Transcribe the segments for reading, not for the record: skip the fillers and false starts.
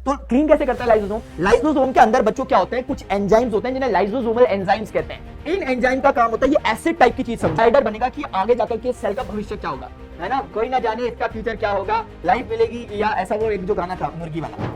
तो क्लीन कैसे करता है लाइसोसोम? लाइसोसोम के अंदर बच्चों क्या होते हैं, कुछ एंजाइम्स होते हैं जिन्हें लाइसोसोमल एंजाइम्स कहते हैं। इन एंजाइम का काम होता है ये एसिड टाइप की चीज समझाइडर बनेगा कि आगे जाकर के सेल का भविष्य क्या होगा, है ना, कोई ना जाने इसका फ्यूचर क्या होगा, लाइफ मिलेगी या ऐसा वो एक जो गाना था मुर्गी वाला।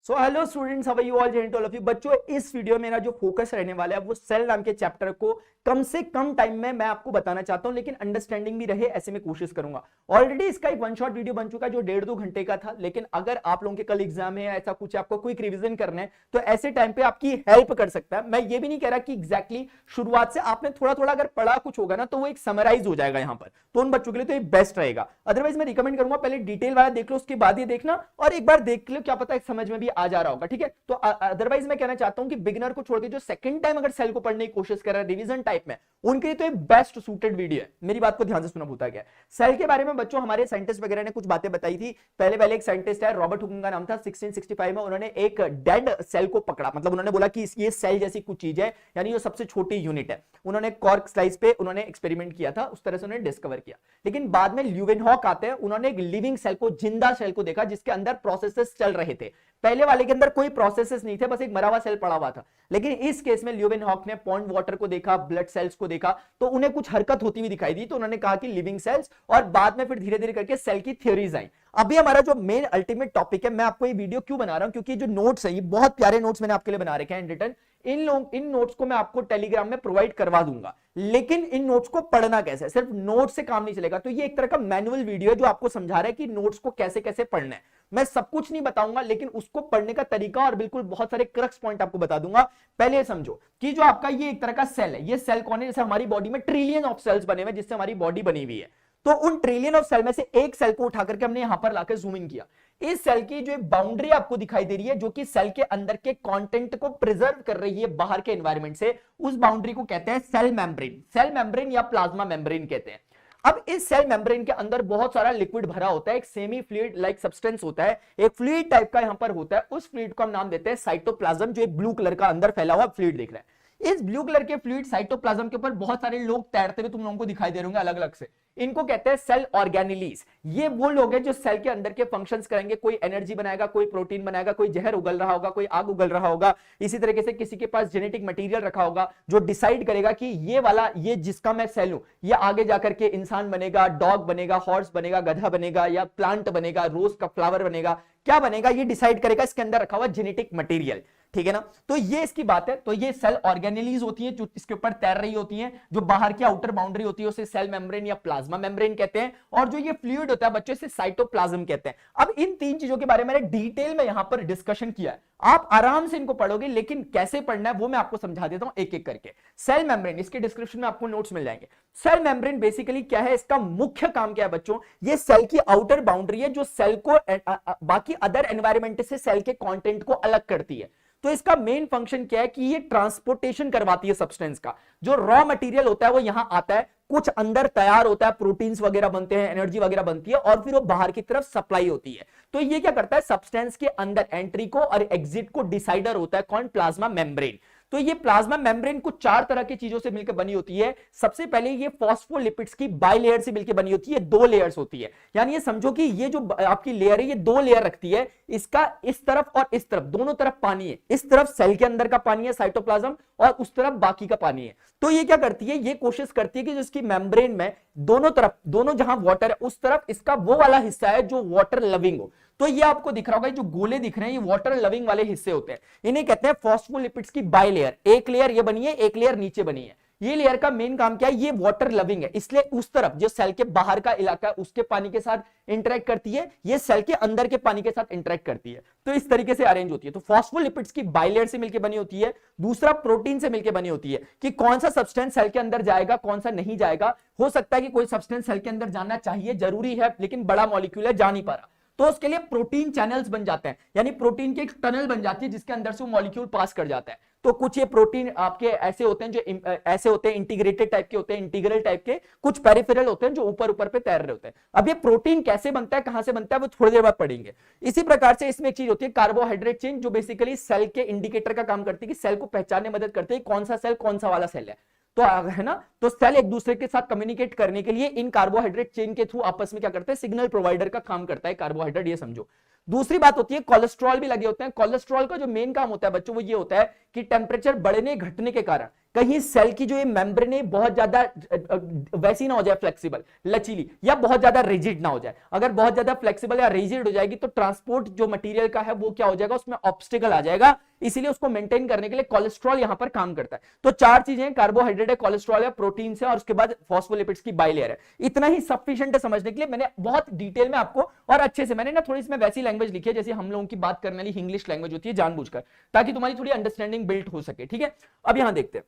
So hello students, how are you all, gent all of you. बच्चों इस वीडियो में मेरा जो फोकस रहने वाला है वो सेल नाम के चैप्टर को कम से कम टाइम में मैं आपको बताना चाहता हूं, लेकिन अंडरस्टैंडिंग भी रहे ऐसे में कोशिश करूंगा। ऑलरेडी इसका एक वन शॉट वीडियो बन चुका है जो 1.5-2 घंटे का था, लेकिन अगर आप लोगों के कल एग्जाम है, ऐसा कुछ आपको क्विक रिवीजन करना है तो ऐसे टाइम पे आपकी हेल्प कर सकता है। मैं ये भी नहीं कह रहा कि एग्जैक्टली शुरुआत से आपने थोड़ा थोड़ा अगर पढ़ा कुछ होगा ना तो वो एक समराइज हो जाएगा यहाँ पर, तो उन बच्चों के लिए तो ये बेस्ट रहेगा। अदरवाइज मैं रिकमेंड करूंगा पहले डिटेल वाला देख लो, उसके बाद ये देखना, और एक बार देख लो क्या पता समझ में भी आ जा रहा होगा, ठीक है। तो अदरवाइज मैं कहना चाहता हूं कि बिगिनर को छोड़ के जो सेकंड टाइम अगर सेल को पढ़ने की कोशिश कर रहा है रिवीजन टाइप में, उनके लिए तो ये बेस्ट सूटेड वीडियो है। मेरी बात को ध्यान से सुना भूता गया। सेल के बारे में बच्चों हमारे साइंटिस्ट वगैरह ने कुछ बातें बताई थी। पहले एक साइंटिस्ट है, रॉबर्ट हुक का नाम था। 1665 में उन्होंने एक डेड सेल को पकड़ा, मतलब उन्होंने बोला कि ये सेल जैसी कुछ चीज है, यानी ये सबसे छोटी यूनिट है। उन्होंने कॉर्क स्लाइस पे उन्होंने एक्सपेरिमेंट किया था, उस तरह से उन्होंने डिस्कवर किया। लेकिन बाद में ल्यूवेनहॉक आते हैं, उन्होंने एक लिविंग सेल को, जिंदा सेल को देखा जिसके अंदर प्रोसेसेस चल रहे थे। पहले वाले के अंदर कोई प्रोसेसेस नहीं थे, बस एक मरा हुआ सेल पड़ा हुआ था। लेकिन इस केस में ल्यूवेनहॉक ने पॉन्ड वाटर को देखा, ब्लड सेल्स को देखा, तो उन्हें कुछ हरकत होती हुई दिखाई दी, तो उन्होंने कहा कि लिविंग सेल्स, और बाद में फिर धीरे धीरे करके सेल की थ्योरीज आई। अभी हमारा जो मेन अल्टीमेट टॉपिक है, मैं आपको ये वीडियो क्यों बना रहा हूं, क्योंकि जो नोट्स है ये बहुत प्यारे नोट्स मैंने आपके लिए बना रखे हैं रिटर्न। इन नोट्स को मैं आपको टेलीग्राम में प्रोवाइड करवा दूंगा, लेकिन इन नोट्स को पढ़ना कैसे है, सिर्फ नोट्स से काम नहीं चलेगा। तो ये एक तरह का मैनुअल वीडियो है जो आपको समझा रहा है कि नोट्स को कैसे कैसे पढ़ना है। मैं सब कुछ नहीं बताऊंगा, लेकिन उसको पढ़ने का तरीका और बिल्कुल बहुत सारे क्रक्स पॉइंट आपको बता दूंगा। पहले समझो कि जो आपका ये एक तरह का सेल है, ये सेल कौन है? जैसे हमारी बॉडी में ट्रिलियन ऑफ सेल्स बने हुए हैं, जिससे हमारी बॉडी बनी हुई है। तो उन ट्रिलियन ऑफ सेल में से एक सेल को उठा करके हमने यहां पर लाकर जूम इन किया। इस सेल की जो बाउंड्री आपको दिखाई दे रही है, जो कि सेल के अंदर के कंटेंट को प्रिजर्व कर रही है बाहर के एनवायरनमेंट से, उस बाउंड्री को कहते हैं सेल मेम्ब्रेन। सेल मेम्ब्रेन या प्लाज्मा मेम्ब्रेन कहते हैं। अब इस सेल मेम्ब्रेन के अंदर बहुत सारा लिक्विड भरा होता है, एक सेमी फ्लूइड लाइक सब्सटेंस होता है, एक फ्लूइड टाइप का यहां पर होता है। उस फ्लूइड को हम नाम देते हैं साइटोप्लाज्म, जो एक ब्लू कलर का अंदर फैला हुआ फ्लूइड दिख रहा है। इस ब्लू कलर के फ्लूइड साइटोप्लाज्म के ऊपर बहुत सारे लोग तैरते हुए तुम लोगों को दिखाई दे रहे होंगे अलग अलग से। इनको कहते हैं सेल ऑर्गेनेलीज। ये वो लोग हैं जो सेल के अंदर के फंक्शंस करेंगे, कोई एनर्जी बनाएगा, कोई प्रोटीन बनाएगा, कोई जहर उगल रहा होगा, कोई आग उगल रहा होगा। इसी तरीके से किसी के पास जेनेटिक मटेरियल रखा होगा जो डिसाइड करेगा कि ये वाला, ये जिसका मैं सेल हूं, ये आगे जाकर के इंसान बनेगा, डॉग बनेगा, हॉर्स बनेगा, गधा बनेगा, या प्लांट बनेगा, रोज का फ्लावर बनेगा, क्या बनेगा ये डिसाइड करेगा इसके अंदर रखा हुआ जेनेटिक मटेरियल, ठीक है ना। तो ये इसकी बात है। तो ये सेल ऑर्गेनेलीज होती है जो इसके ऊपर तैर रही होती हैं, जो बाहर की आउटर बाउंड्री होती है उसे सेल मेम्ब्रेन या प्लाज्मा मेम्ब्रेन कहते हैं, और जो ये फ्लूइड होता है बच्चों इसे साइटोप्लाज्म कहते हैं। अब इन तीन चीजों के बारे में मैंने डिटेल में यहां पर डिस्कशन किया है, आप आराम से इनको पढ़ोगे, लेकिन कैसे पढ़ना है वो मैं आपको समझा देता हूं एक एक करके। सेल मेम्ब्रेन, इसके डिस्क्रिप्शन में आपको नोट्स मिल जाएंगे। सेल मेम्ब्रेन बेसिकली क्या है, इसका मुख्य काम क्या है बच्चों? ये सेल की आउटर बाउंड्री है जो सेल को बाकी अदर एनवायरमेंट से सेल के कंटेंट को अलग करती है। तो इसका मेन फंक्शन क्या है कि ये ट्रांसपोर्टेशन करवाती है सब्सटेंस का। जो रॉ मटेरियल होता है वो यहां आता है, कुछ अंदर तैयार होता है, प्रोटीन्स वगैरह बनते हैं, एनर्जी वगैरह बनती है, और फिर वो बाहर की तरफ सप्लाई होती है। तो ये क्या करता है, सब्सटेंस के अंदर एंट्री को और एग्जिट को डिसाइडर होता है कौन? Plasma membrane. तो ये प्लाज्मा मेम्ब्रेन कुछ चार तरह की चीजों से मिलकर बनी होती है। सबसे पहले ये फॉस्फोलिपिड्स की बाइलेयर से मिलकर बनी होती है, दो लेयर्स होती है। यानी ये समझो कि ये जो आपकी लेयर है ये दो लेयर रखती है, इसका इस तरफ और इस तरफ दोनों तरफ पानी है। इस तरफ सेल के अंदर का पानी है साइटोप्लाज्म, और उस तरफ बाकी का पानी है। तो ये क्या करती है, ये कोशिश करती है कि जिसकी मेम्ब्रेन में दोनों तरफ, दोनों जहां वाटर है उस तरफ इसका वो वाला हिस्सा है जो वाटर लविंग हो। तो ये आपको दिख रहा होगा, जो गोले दिख रहे हैं ये वाटर लविंग वाले हिस्से होते हैं, इन्हें कहते हैं फॉस्फोलिपिड्स की बाइलेयर। एक लेयर ये बनी है, एक लेयर नीचे बनी है। ये लेयर का मेन काम क्या है, ये वाटर लविंग है, इसलिए उस तरफ जो सेल के बाहर का इलाका है उसके पानी के साथ इंटरेक्ट करती है, ये सेल के अंदर के पानी के साथ इंटरेक्ट करती है। तो इस तरीके से अरेंज होती है। तो फॉस्फोलिपिड्स की बाइलेयर से मिलकर बनी होती है। दूसरा प्रोटीन से मिलकर बनी होती है कि कौन सा सब्सटेंस सेल के अंदर जाएगा, कौन सा नहीं जाएगा। हो सकता है कि कोई सब्सटेंस सेल के अंदर जाना चाहिए, जरूरी है, लेकिन बड़ा मॉलिक्यूल है, जा नहीं पा रहा, तो उसके लिए प्रोटीन चैनल्स बन जाते हैं, यानी प्रोटीन की एक टनल बन जाती है जिसके अंदर से वो मॉलिक्यूल पास कर जाता है। तो कुछ ये प्रोटीन आपके ऐसे होते हैं जो ऐसे होते हैं, इंटीग्रेटेड टाइप के होते हैं, इंटीग्रल टाइप के, कुछ पेरिफेरल होते हैं जो ऊपर ऊपर पे तैर रहे होते हैं। अब ये प्रोटीन कैसे बनता है, कहां से बनता है, वो थोड़ी देर बाद पढ़ेंगे। इसी प्रकार से इसमें एक चीज होती है कार्बोहाइड्रेट चेन, जो बेसिकली सेल के इंडिकेटर का काम करती है कि सेल को पहचानने में मदद करती है कौन सा सेल कौन सा वाला सेल है। तो है ना, तो सेल एक दूसरे के साथ कम्युनिकेट करने के लिए इन कार्बोहाइड्रेट चेन के थ्रू आपस में क्या करते हैं, सिग्नल प्रोवाइडर का काम करता है कार्बोहाइड्रेट, ये समझो। दूसरी बात होती है कोलेस्ट्रॉल भी लगे होते हैं। कोलेस्ट्रॉल का जो मेन काम होता है बच्चों वो ये होता है कि टेम्परेचर बढ़ने घटने के कारण कहीं सेल की जो ये मेम्ब्रेन है बहुत ज्यादा वैसी ना हो जाए, फ्लेक्सिबल लचीली, या बहुत ज्यादा रिजिड ना हो जाए। अगर बहुत ज्यादा फ्लेक्सिबल या रिजिड हो जाएगी तो ट्रांसपोर्ट जो मटेरियल का है वो क्या हो जाएगा, उसमें ऑब्स्टिकल आ जाएगा। इसीलिए उसको मेंटेन करने के लिए कोलेस्ट्रॉल यहां पर काम करता है। तो चार चीजें, कार्बोहाइड्रेट है, कोलेस्ट्रॉल है, प्रोटीन है, और उसके बाद फॉस्फोलिपिड्स की बाइलेयर है। इतना ही सफिशिएंट है समझने के लिए। मैंने बहुत डिटेल में आपको और अच्छे से मैंने ना थोड़ी इसमें वैसी लैंग्वेज लिखी है जैसे हम लोगों की बात करने वाली इंग्लिश लैंग्वेज होती है जानबूझकर, ताकि तुम्हारी थोड़ी अंडरस्टैंडिंग बिल्ड हो सके। ठीक है, अब यहां देखते हैं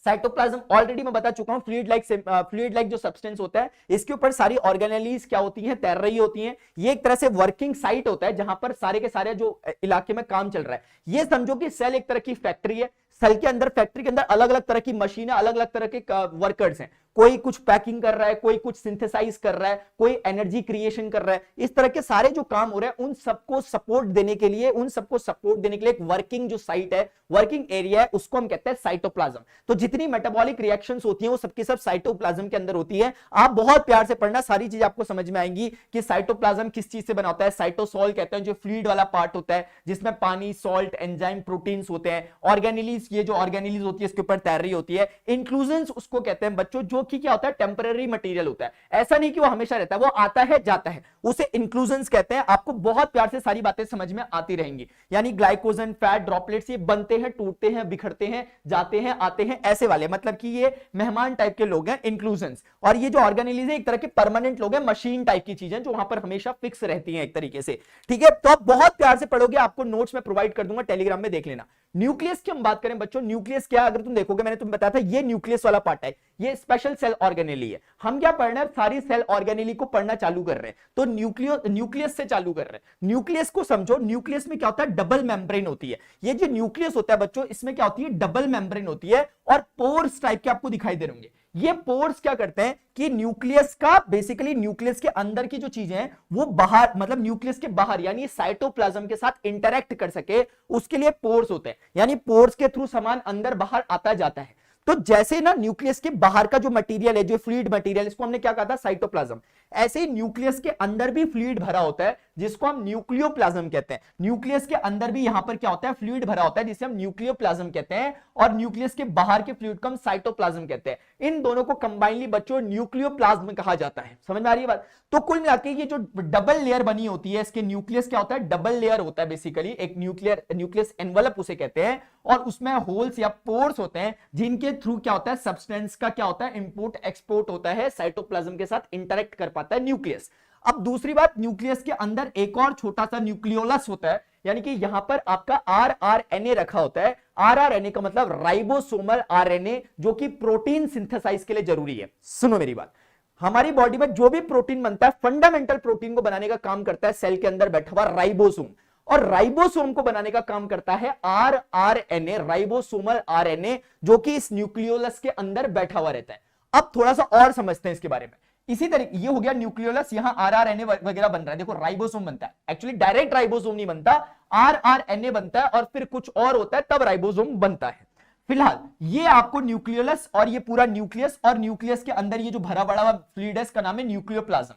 साइटोप्लाज्म। ऑलरेडी मैं बता चुका हूं, फ्लूइड लाइक जो सब्सटेंस होता है इसके ऊपर सारी ऑर्गेनेलीज क्या होती हैं, तैर रही होती हैं। ये एक तरह से वर्किंग साइट होता है जहां पर सारे के सारे जो इलाके में काम चल रहा है। ये समझो कि सेल एक तरह की फैक्ट्री है। सेल के अंदर, फैक्ट्री के अंदर अलग अलग तरह की मशीन है, अलग अलग तरह के वर्कर्स हैं। कोई कुछ पैकिंग कर रहा है, कोई कुछ सिंथेसाइज कर रहा है, कोई एनर्जी क्रिएशन कर रहा है। इस तरह के सारे जो काम हो रहे हैं उन सबको सपोर्ट देने के लिए एक वर्किंग जो साइट है, वर्किंग एरिया है, उसको हम कहते हैं साइटोप्लाज्म। तो जितनी मेटाबॉलिक रिएक्शंस होती हैं वो सबकी सब साइटोप्लाज्म के अंदर होती है। आप बहुत प्यार से पढ़ना, सारी चीज आपको समझ में आएंगी कि साइटोप्लाज्म किस चीज से बना होता है। साइटोसॉल कहते हैं जो फ्लूइड वाला पार्ट होता है जिसमें पानी, सॉल्ट, एंजाइम, प्रोटीन्स होते हैं। ऑर्गेनेलीज, ये जो ऑर्गेनेलीज होती है इसके ऊपर तैर रही होती है। इंक्लूजन्स उसको कहते हैं बच्चों, जो कि क्या होता है, टेम्पररी मटेरियल होता है। ऐसा नहीं कि वो हमेशा रहता है, वो आता है जाता है, उसे इंक्लूजन्स कहते हैं। आपको बहुत प्यार से सारी बातें समझ में आती रहेंगी। यानी ग्लाइकोजन, फैट, ड्रॉपलेट्स, ये बनते हैं, टूटते हैं, बिखरते हैं, जाते हैं, आते हैं, ऐसे वाले, मतलब कि ये मेहमान टाइप के लोग हैं, इंक्लूजन्स। और ये जो ऑर्गेनेलीज है एक तरह के परमानेंट लोग हैं, मशीन टाइप की चीजें जो वहां पर हमेशा फिक्स रहती हैं एक तरीके से। ठीक है, तो आप बहुत प्यार से पढ़ोगे, आपको नोट्स में प्रोवाइड कर दूंगा, टेलीग्राम में देख लेना। न्यूक्लियस की हम बात करें बच्चों, न्यूक्लियस क्या, अगर तुम देखोगे, मैंने तुम्हें बताया था ये न्यूक्लियस वाला पार्ट है, ये स्पेशल सेल ऑर्गेनेली है। हम क्या पढ़ रहे हैं, सारी सेल ऑर्गेनेली को पढ़ना चालू कर रहे हैं, तो न्यूक्लियस से चालू कर रहे हैं। न्यूक्लियस को समझो, न्यूक्लियस में क्या होता है, डबल मेम्ब्रेन होती है। ये जो न्यूक्लियस होता है बच्चों, इसमें क्या होती है, डबल मेम्ब्रेन होती है, और पोर्स टाइप के आपको दिखाई दे रहे होंगे। ये पोर्स क्या करते हैं कि न्यूक्लियस का, बेसिकली न्यूक्लियस के अंदर की जो चीजें हैं वो बाहर, मतलब न्यूक्लियस के बाहर यानी साइटोप्लाज्म के साथ इंटरैक्ट कर सके, उसके लिए पोर्स होते हैं। यानी पोर्स के थ्रू सामान अंदर बाहर आता जाता है। तो जैसे ना न्यूक्लियस के बाहर का जो मटेरियल है, जो फ्लूइड मटेरियल, इसको हमने क्या कहा था, साइटोप्लाज्म। ऐसे ही न्यूक्लियस के अंदर भी फ्लूइड भरा होता है जिसको हम न्यूक्लियोप्लाज्म कहते हैं। न्यूक्लियस के अंदर भी यहां पर क्या होता है, फ्लूइड भरा होता है जिसे हम न्यूक्लियोप्लाज्म कहते हैं, और न्यूक्लियस के बाहर के फ्लूइड को हम साइटोप्लाज्म कहते हैं। इन दोनों को कंबाइनली बच्चों न्यूक्लियोप्लाज्म कहा जाता है। समझ में आ रही है बात? तो कुल मिलाकर ये जो डबल लेयर बनी होती है, इसके न्यूक्लियस क्या होता है, डबल लेयर होता है बेसिकली, एक न्यूक्लियस एनवलप उसे कहते हैं, और उसमें होल्स या पोर्स होते हैं जिनके थ्रू क्या होता है, सब्सटेंस का क्या होता है, इंपोर्ट एक्सपोर्ट होता है, साइटोप्लाज्म के साथ इंटरेक्ट कर पाता है न्यूक्लियस। अब दूसरी बात, न्यूक्लियस के अंदर एक और छोटा सा न्यूक्लियोलस होता है, यानी कि यहां पर आपका आरआरएनए रखा होता है। आरआरएनए का मतलब राइबोसोमल आरएनए, जो कि प्रोटीन सिंथेसाइज के लिए जरूरी है। सुनो मेरी बात, हमारी बॉडी में जो भी प्रोटीन बनता है, फंडामेंटल प्रोटीन को बनाने का काम करता है सेल के अंदर बैठा हुआ राइबोसोम, और राइबोसोम को बनाने का काम करता है आरआरएनए, राइबोसोमल आरएनए, जो कि इस न्यूक्लियोलस के अंदर बैठा हुआ रहता है। अब थोड़ा सा और समझते हैं इसके बारे में। इसी तरीके, ये हो गया न्यूक्लियोलस, यहां आरआरएनए वगैरह बन रहा है। देखो राइबोसोम बनता है, एक्चुअली डायरेक्ट राइबोसोम नहीं बनता, आरआरएनए बनता है और फिर कुछ और होता है, तब राइबोसोम बनता है। फिलहाल ये आपको न्यूक्लियोलस और ये पूरा न्यूक्लियस, और न्यूक्लियस के अंदर ये जो भरा बड़ा फ्लूइड है इसका नाम है न्यूक्लियोप्लाज्म।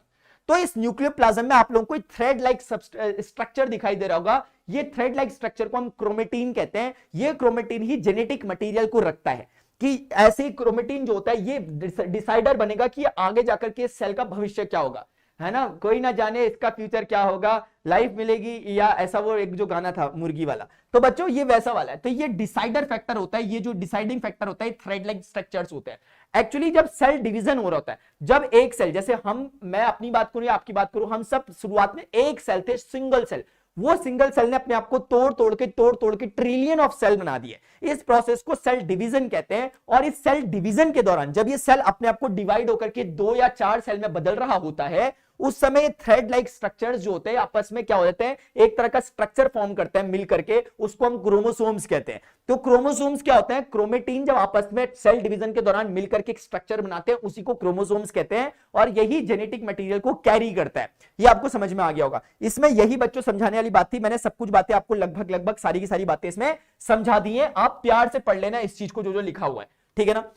तो इस न्यूक्लियोप्लाज्म में आप लोगों को थ्रेड लाइक स्ट्रक्चर दिखाई दे रहा होगा। ये थ्रेड लाइक स्ट्रक्चर को हम क्रोमेटिन कहते हैं। ये क्रोमेटिन ही जेनेटिक मटेरियल को रखता है, कि ऐसे क्रोमेटिन जो होता है ये डिसाइडर बनेगा कि आगे जाकर के सेल का भविष्य क्या होगा, है ना। कोई ना जाने इसका फ्यूचर क्या होगा, लाइफ मिलेगी या ऐसा, वो एक जो गाना था मुर्गी वाला। तो बच्चों ये वैसा वाला है। तो ये डिसाइडर फैक्टर होता है, ये जो डिसाइडिंग फैक्टर होता है, थ्रेड लाइक स्ट्रक्चर्स होते हैं। एक्चुअली जब सेल डिवीजन हो रहा होता है, जब एक सेल, जैसे मैं अपनी बात करूं या आपकी बात करूं, हम सब शुरुआत में एक सेल थे, सिंगल सेल। वो सिंगल सेल ने अपने आप को तोड़ तोड़ के ट्रिलियन ऑफ सेल बना दिए। इस प्रोसेस को सेल डिवीजन कहते हैं। और इस सेल डिवीजन के दौरान जब ये सेल अपने आप को डिवाइड होकर के 2 या 4 सेल में बदल रहा होता है, उस समय थ्रेड लाइक स्ट्रक्चर्स जो होते हैं आपस में क्या हो जाते हैं, एक तरह का स्ट्रक्चर फॉर्म करते हैं मिल करके, उसको हम क्रोमोसोम्स कहते हैं। तो क्रोमोसोम्स क्या होते हैं, क्रोमेटिन जब आपस में सेल डिवीजन के दौरान मिलकर के एक स्ट्रक्चर बनाते हैं, उसी को क्रोमोसोम्स कहते हैं, और यही जेनेटिक मटेरियल को कैरी करता है। ये आपको समझ में आ गया होगा। इसमें यही बच्चों समझाने वाली बात थी। मैंने सब कुछ बातें आपको लगभग सारी की सारी बातें इसमें समझा दी है। आप प्यार से पढ़ लेना इस चीज को, जो लिखा हुआ है, ठीक है ना।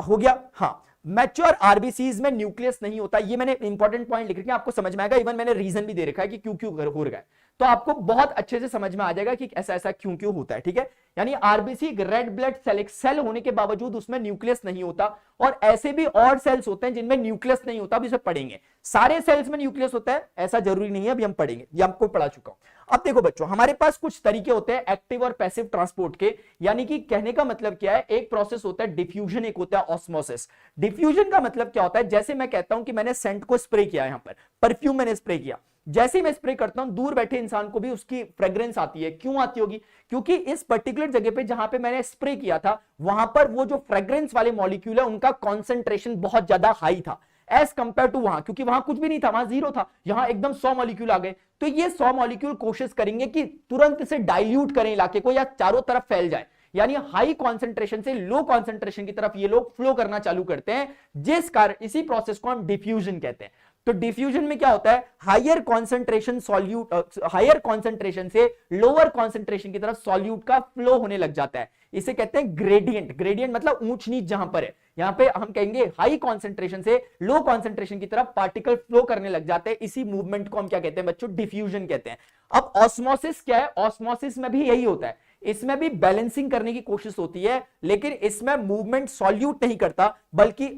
हो गया। हाँ, मैच्योर आरबीसीज में न्यूक्लियस नहीं होता, ये मैंने इंपॉर्टेंट पॉइंट लिख रखा है, आपको समझ में आएगा। इवन मैंने रीजन भी दे रखा है कि क्यों क्यों हो रहा है, तो आपको बहुत अच्छे से समझ में आ जाएगा कि ऐसा ऐसा क्यों क्यों होता है। ठीक है, यानी आरबीसी रेड ब्लड सेल, एक सेल होने के बावजूद उसमें न्यूक्लियस नहीं होता, और ऐसे भी और सेल्स होते हैं जिनमें न्यूक्लियस नहीं होता, अभी इसे पढ़ेंगे। सारे सेल्स में न्यूक्लियस होता है ऐसा जरूरी नहीं है, अभी हम पढ़ेंगे, ये आपको पढ़ा चुका हूं। अब देखो बच्चों, हमारे पास कुछ तरीके होते हैं एक्टिव और पैसिव ट्रांसपोर्ट के, यानी कि कहने का मतलब क्या है, एक प्रोसेस होता है डिफ्यूजन, एक होता है ऑस्मोसिस। डिफ्यूजन का मतलब क्या होता है, जैसे मैं कहता हूं कि मैंने सेंट को स्प्रे किया, यहां पर परफ्यूम मैंने स्प्रे किया, जैसे ही मैं स्प्रे करता हूं दूर बैठे इंसान को भी उसकी फ्रेग्रेंस आती है। क्यों आती होगी, क्योंकि इस पर्टिकुलर जगह पे जहां पे मैंने स्प्रे किया था वहां पर वो जो फ्रेग्रेंस वाले मॉलिक्यूल है उनका कॉन्सेंट्रेशन बहुत ज्यादा हाई था एज कंपेयर टू वहां, क्योंकि वहां कुछ भी नहीं था, वहां जीरो था, यहां एकदम 100 मॉलिक्यूल आ गए। तो ये 100 मॉलिक्यूल कोशिश करेंगे कि तुरंत से डाइल्यूट करें इलाके को या चारों तरफ फैल जाए, यानी हाई कॉन्सेंट्रेशन से लो कॉन्सेंट्रेशन की तरफ ये लोग फ्लो करना चालू करते हैं, जिस कारण इसी प्रोसेस को हम डिफ्यूजन कहते हैं। तो डिफ्यूजन में क्या होता है, higher concentration solute, higher concentration से लोअर कॉन्सेंट्रेशन की तरफ सॉल्यूट का फ्लो होने लग जाता है, इसे कहते हैं ग्रेडियंट। ग्रेडियंट मतलब ऊंच नीच जहां पर है, यहां पे हम कहेंगे हाई कॉन्सेंट्रेशन से लो कॉन्सेंट्रेशन की तरफ पार्टिकल फ्लो करने लग जाते हैं, इसी मूवमेंट को हम क्या कहते हैं बच्चों, डिफ्यूजन कहते हैं। अब ऑस्मोसिस क्या है, ऑस्मोसिस में भी यही होता है, इसमें भी बैलेंसिंग करने की कोशिश होती है, लेकिन इसमें मूवमेंट सॉल्यूट नहीं करता बल्कि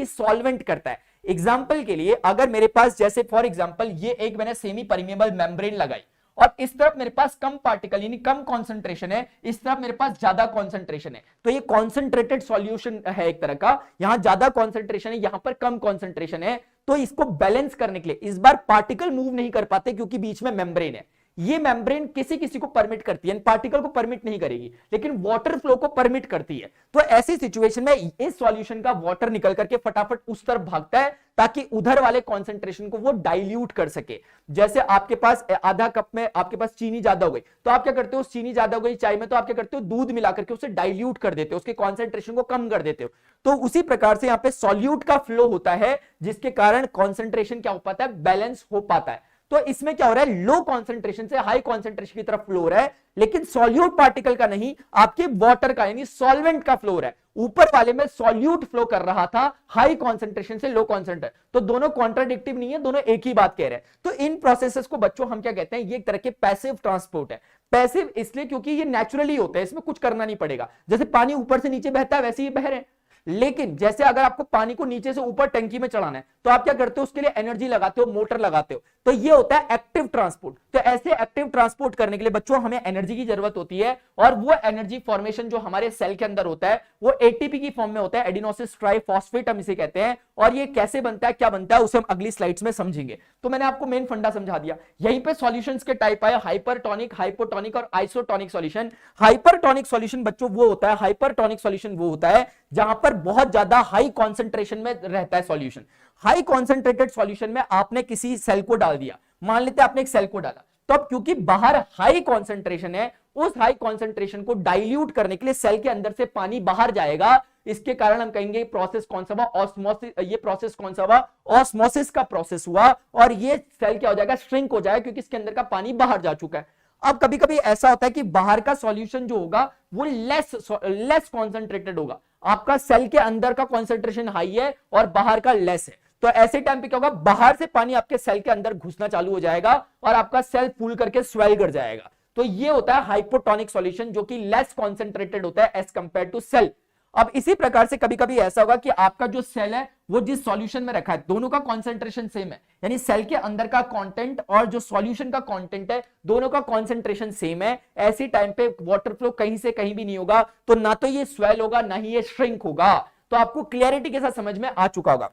सॉल्वेंट करता है। एग्जाम्पल के लिए अगर मेरे पास, जैसे फॉर एग्जाम्पल ये एक मैंने सेमी परमिएबल मेम्ब्रेन लगाई और इस तरफ मेरे पास कम पार्टिकल यानी कम कॉन्सेंट्रेशन है, इस तरफ मेरे पास ज्यादा कॉन्सेंट्रेशन है, तो ये कॉन्सेंट्रेटेड सॉल्यूशन है एक तरह का, यहां ज्यादा कॉन्सेंट्रेशन है, यहां पर कम कॉन्सेंट्रेशन है। तो इसको बैलेंस करने के लिए इस बार पार्टिकल मूव नहीं कर पाते क्योंकि बीच में मेम्ब्रेन है। ये मेम्ब्रेन किसी किसी को परमिट करती है, पार्टिकल को परमिट नहीं करेगी, लेकिन वाटर फ्लो को परमिट करती है। तो ऐसी सिचुएशन में इस सॉल्यूशन का वाटर निकल करके फटाफट उस तरफ भागता है ताकि उधर वाले कॉन्सेंट्रेशन को वो डाइल्यूट कर सके। जैसे आपके पास आधा कप में आपके पास चीनी ज्यादा हो गई, तो आप क्या करते हो, चीनी ज्यादा हो गई चाय में, तो आप क्या करते हो, दूध मिला करके उसे डाइल्यूट कर देते हो, उसके कॉन्सेंट्रेशन को कम कर देते हो। तो उसी प्रकार से यहाँ पे सॉल्यूट का फ्लो होता है, जिसके कारण कॉन्सेंट्रेशन क्या हो पाता है, बैलेंस हो पाता है। तो इसमें क्या हो रहा है, लो कॉन्सेंट्रेशन से हाई कॉन्सेंट्रेशन की तरफ फ्लो हो रहा है, लेकिन सॉल्यूट पार्टिकल का नहीं, आपके वाटर का यानी सॉल्वेंट का फ्लो हो रहा है। ऊपर वाले में सॉल्यूट फ्लो कर रहा था हाई कॉन्सेंट्रेशन से लो कॉन्सेंट्रेशन, तो दोनों कॉन्ट्राडिक्टिव नहीं है, दोनों एक ही बात कह रहे हैं। तो इन प्रोसेसेस को बच्चों हम क्या कहते हैं, ये एक तरह के पैसिव ट्रांसपोर्ट है। पैसिव इसलिए क्योंकि ये नेचुरली होता है, इसमें कुछ करना नहीं पड़ेगा, जैसे पानी ऊपर से नीचे बहता है वैसे ही बह रहे हैं। लेकिन जैसे अगर आपको पानी को नीचे से ऊपर टंकी में चढ़ाना है, तो आप क्या करते हो, उसके लिए एनर्जी लगाते हो, मोटर लगाते हो, तो ये होता है एक्टिव ट्रांसपोर्ट। तो ऐसे एक्टिव ट्रांसपोर्ट करने के लिए बच्चों हमें एनर्जी की जरूरत होती है, और वो एनर्जी फॉर्मेशन जो हमारे सेल के अंदर होता है वो एटीपी की फॉर्म में होता है, एडिनोसिस ट्राइफॉस्फेट हम इसे कहते हैं। और ये कैसे बनता है, क्या बनता है, उसे हम अगली स्लाइड्स में समझेंगे। तो मैंने आपको मेन फंडा समझा दिया। यहीं पे सॉल्यूशंस के टाइप आए, हाइपरटोनिक, हाइपोटोनिक और आइसोटोनिक सॉल्यूशन। हाइपरटोनिक सॉल्यूशन बच्चों वो होता है, हाइपरटोनिक सॉल्यूशन वो होता है जहां पर बहुत ज्यादा हाई कॉन्सेंट्रेशन में रहता है सॉल्यूशन। हाई कॉन्सेंट्रेटेड सॉल्यूशन में आपने किसी सेल को डाल दिया, मान लेते हैं आपने एक सेल को डाला, तो अब क्योंकि बाहर हाई कॉन्सेंट्रेशन है, उस हाई कॉन्सेंट्रेशन को डाइल्यूट करने के लिए सेल के अंदर से पानी बाहर जाएगा। इसके कारण हम कहेंगे प्रोसेस कौन सा हुआ, ऑस्मोसिस। ये प्रोसेस कौन सा हुआ, ऑस्मोसिस का प्रोसेस हुआ, और ये सेल क्या हो जाएगा, श्रिंक हो जाएगा, क्योंकि इसके अंदर का पानी बाहर जा चुका है। अब कभी कभी ऐसा होता है कि बाहर का सॉल्यूशन जो होगा वो लेस कॉन्सेंट्रेटेड होगा, आपका सेल के अंदर का कॉन्सेंट्रेशन हाई है और बाहर का लेस है। तो ऐसे टाइम पे क्या होगा, बाहर से पानी आपके सेल के अंदर घुसना चालू हो जाएगा और आपका सेल फूल करके स्वेल कर जाएगा। तो ये होता है हाइपोटोनिक सॉल्यूशन, जो कि लेस कॉन्सेंट्रेटेड होता है एज कंपेयर टू सेल। अब इसी प्रकार से कभी कभी ऐसा होगा कि आपका जो सेल है वो जिस सॉल्यूशन में रखा है दोनों का कॉन्सेंट्रेशन सेम है, यानी सेल के अंदर का कंटेंट और जो सॉल्यूशन का कंटेंट है दोनों का कॉन्सेंट्रेशन सेम है। ऐसी टाइम पे वाटर फ्लो कहीं से कहीं भी नहीं होगा, तो ना तो ये स्वेल होगा ना ही ये श्रिंक होगा। तो आपको क्लियरिटी के साथ समझ में आ चुका होगा।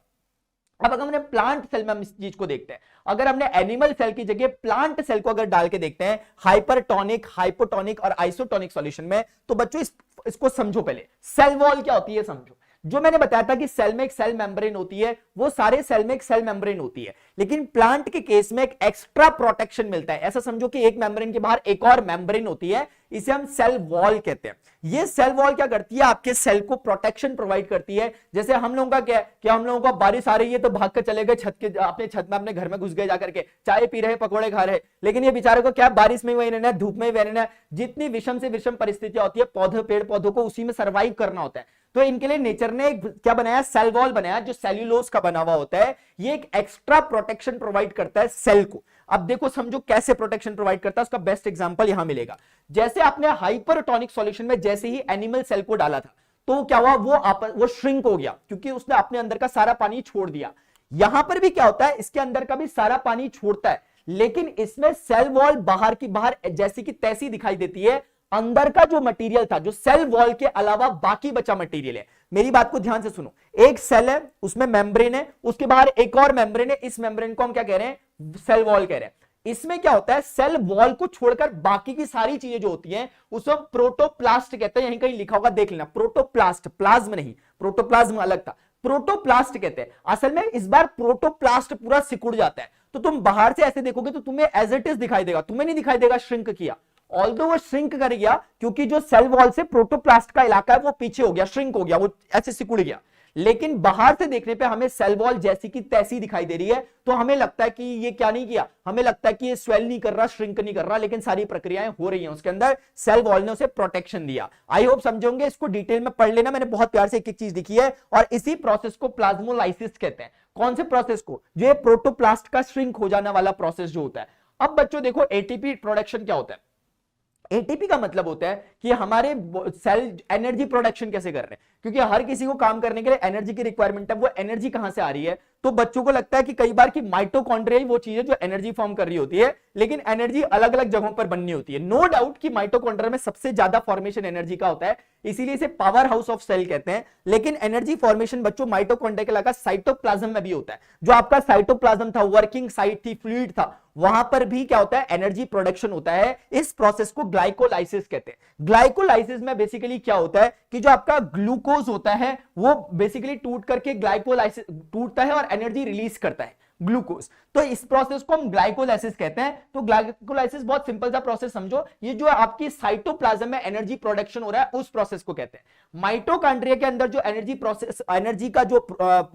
अब अगर हमने प्लांट सेल में हम इस चीज को देखते हैं, अगर हमने एनिमल सेल की जगह प्लांट सेल को अगर डाल के देखते हैं हाइपरटोनिक, हाइपोटोनिक और आइसोटोनिक सॉल्यूशन में, तो बच्चों इसको समझो। पहले सेल वॉल क्या होती है समझो। जो मैंने बताया था कि सेल में एक सेल मेम्ब्रेन होती है, वो सारे सेल में एक सेल मेम्ब्रेन होती है, लेकिन प्लांट के केस में एक एक्स्ट्रा प्रोटेक्शन मिलता है। ऐसा समझो कि एक मेम्ब्रेन के बाहर एक और मेम्ब्रेन होती है, इसे हम सेल वॉल कहते हैं। ये सेल वॉल क्या करती है, आपके सेल को प्रोटेक्शन प्रोवाइड करती है। जैसे हम लोगों का क्या है कि हम लोगों को बारिश आ रही है तो भाग कर चले गए छत के, अपने छत में अपने घर में घुस गए जाकर के, चाय पी रहे, पकौड़े खा रहे, लेकिन ये बेचारे को क्या, बारिश में वही रहना है, धूप में वही रहना है। जितनी विषम से विषम परिस्थितियां होती है, पौधे पेड़ पौधों को उसी में सर्वाइव करना होता है। तो इनके लिए नेचर ने क्या बनाया, सेल वॉल बनाया, जो सेल्यूलोज का बना हुआ होता है। ये एक एक्स्ट्रा प्रोटेक्शन प्रोवाइड करता है सेल को। अब देखो समझो कैसे प्रोटेक्शन प्रोवाइड करता है, उसका बेस्ट एग्जांपल यहां मिलेगा। जैसे आपने हाइपरटोनिक सॉल्यूशन में जैसे ही एनिमल सेल को डाला था, तो क्या हुआ, वो श्रिंक हो गया, क्योंकि उसने अपने अंदर का सारा पानी छोड़ दिया। यहां पर भी क्या होता है, इसके अंदर का भी सारा पानी छोड़ता है, लेकिन इसमें सेल वॉल बाहर की बाहर जैसी की तैसी दिखाई देती है। अंदर का जो मटेरियल था, जो सेल वॉल के अलावा बाकी बचा मटेरियल है, मेरी बात को ध्यान से सुनो। एक सेल है, उसमें मेम्ब्रेन है, उसके बाहर एक और मेम्ब्रेन है। इस मेम्ब्रेन को हम क्या कह रहे हैं, सेल वॉल कह रहे हैं। इसमें क्या होता है, सेल वॉल को छोड़कर बाकी की सारी चीजें जो होती हैं उसको हम प्रोटोप्लास्ट कहते हैं। यहीं कहीं लिखा होगा, देख लेना, प्रोटोप्लास्ट, प्लाज्म नहीं, प्रोटोप्लाज्म अलग था, प्रोटोप्लास्ट कहते हैं। असल में इस बार प्रोटोप्लास्ट पूरा सिकुड़ जाता है, तो तुम बाहर से ऐसे देखोगे तो तुम्हें एज इट इज दिखाई देगा, तुम्हें नहीं दिखाई देगा श्रिंक किया। ऑल्दो वो श्रिंक कर गया, क्योंकि जो सेल वॉल से प्रोटोप्लास्ट का इलाका है वो पीछे हो गया, श्रिंक हो गया, वो ऐसे सिकुड़ गया। लेकिन बाहर से देखने पे हमें सेल वॉल जैसी की तैसी दिखाई दे रही है, तो हमें लगता है कि ये क्या नहीं किया, हमें लगता है कि ये स्वेल नहीं कर रहा, श्रिंक नहीं कर रहा, लेकिन सारी प्रक्रियाएं हो रही हैं उसके अंदर। सेल वॉल ने उसे प्रोटेक्शन दिया। आई होप समझोगे, इसको डिटेल में पढ़ लेना, मैंने बहुत प्यार से एक एक चीज लिखी है। और इसी प्रोसेस को प्लाज्मोलाइसिस कहते हैं। कौन से प्रोसेस को, जो प्रोटोप्लास्ट का श्रिंक हो जाने वाला प्रोसेस जो होता है। अब बच्चों देखो, एटीपी प्रोडक्शन क्या होता है। एटीपी का मतलब होता है कि हमारे सेल एनर्जी प्रोडक्शन कैसे कर रहे हैं, क्योंकि हर किसी को काम करने के लिए एनर्जी की रिक्वायरमेंट है। वो एनर्जी कहां से आ रही है, तो बच्चों को लगता है कि कई बार कि माइटोकॉन्ड्रिया ही वो चीज है जो एनर्जी फॉर्म कर रही होती है, लेकिन एनर्जी अलग अलग जगहों पर बननी होती है। नो डाउट कि माइटोकॉन्ड्रिया में सबसे ज्यादा फॉर्मेशन एनर्जी का होता है, इसीलिए इसे पावर हाउस ऑफ सेल कहते हैं। लेकिन एनर्जी फॉर्मेशन बच्चों माइटोकॉन्ड्रिया के अलावा साइटोप्लाज्म में भी होता है। जो आपका साइटोप्लाज्म था, वर्किंग साइट थी, फ्लूइड था, वहां पर भी क्या होता है, एनर्जी प्रोडक्शन होता है। इस प्रोसेस को ग्लाइकोलाइसिस कहते हैं। ग्लाइकोलाइसिस में बेसिकली क्या होता है कि जो आपका ग्लूकोज होता है वो बेसिकली टूट करके ग्लाइकोलाइसिस टूटता है और एनर्जी रिलीज करता है, ग्लूकोज। तो इस प्रोसेस को हम ग्लाइकोलाइसिस कहते हैं। तो ग्लाइकोलाइसिस बहुत सिंपल सा प्रोसेस समझो, ये जो आपकी साइटोप्लाज्म में एनर्जी प्रोडक्शन हो रहा है उस प्रोसेस को कहते हैं। माइटोकॉन्ड्रिया के अंदर जो एनर्जी का जो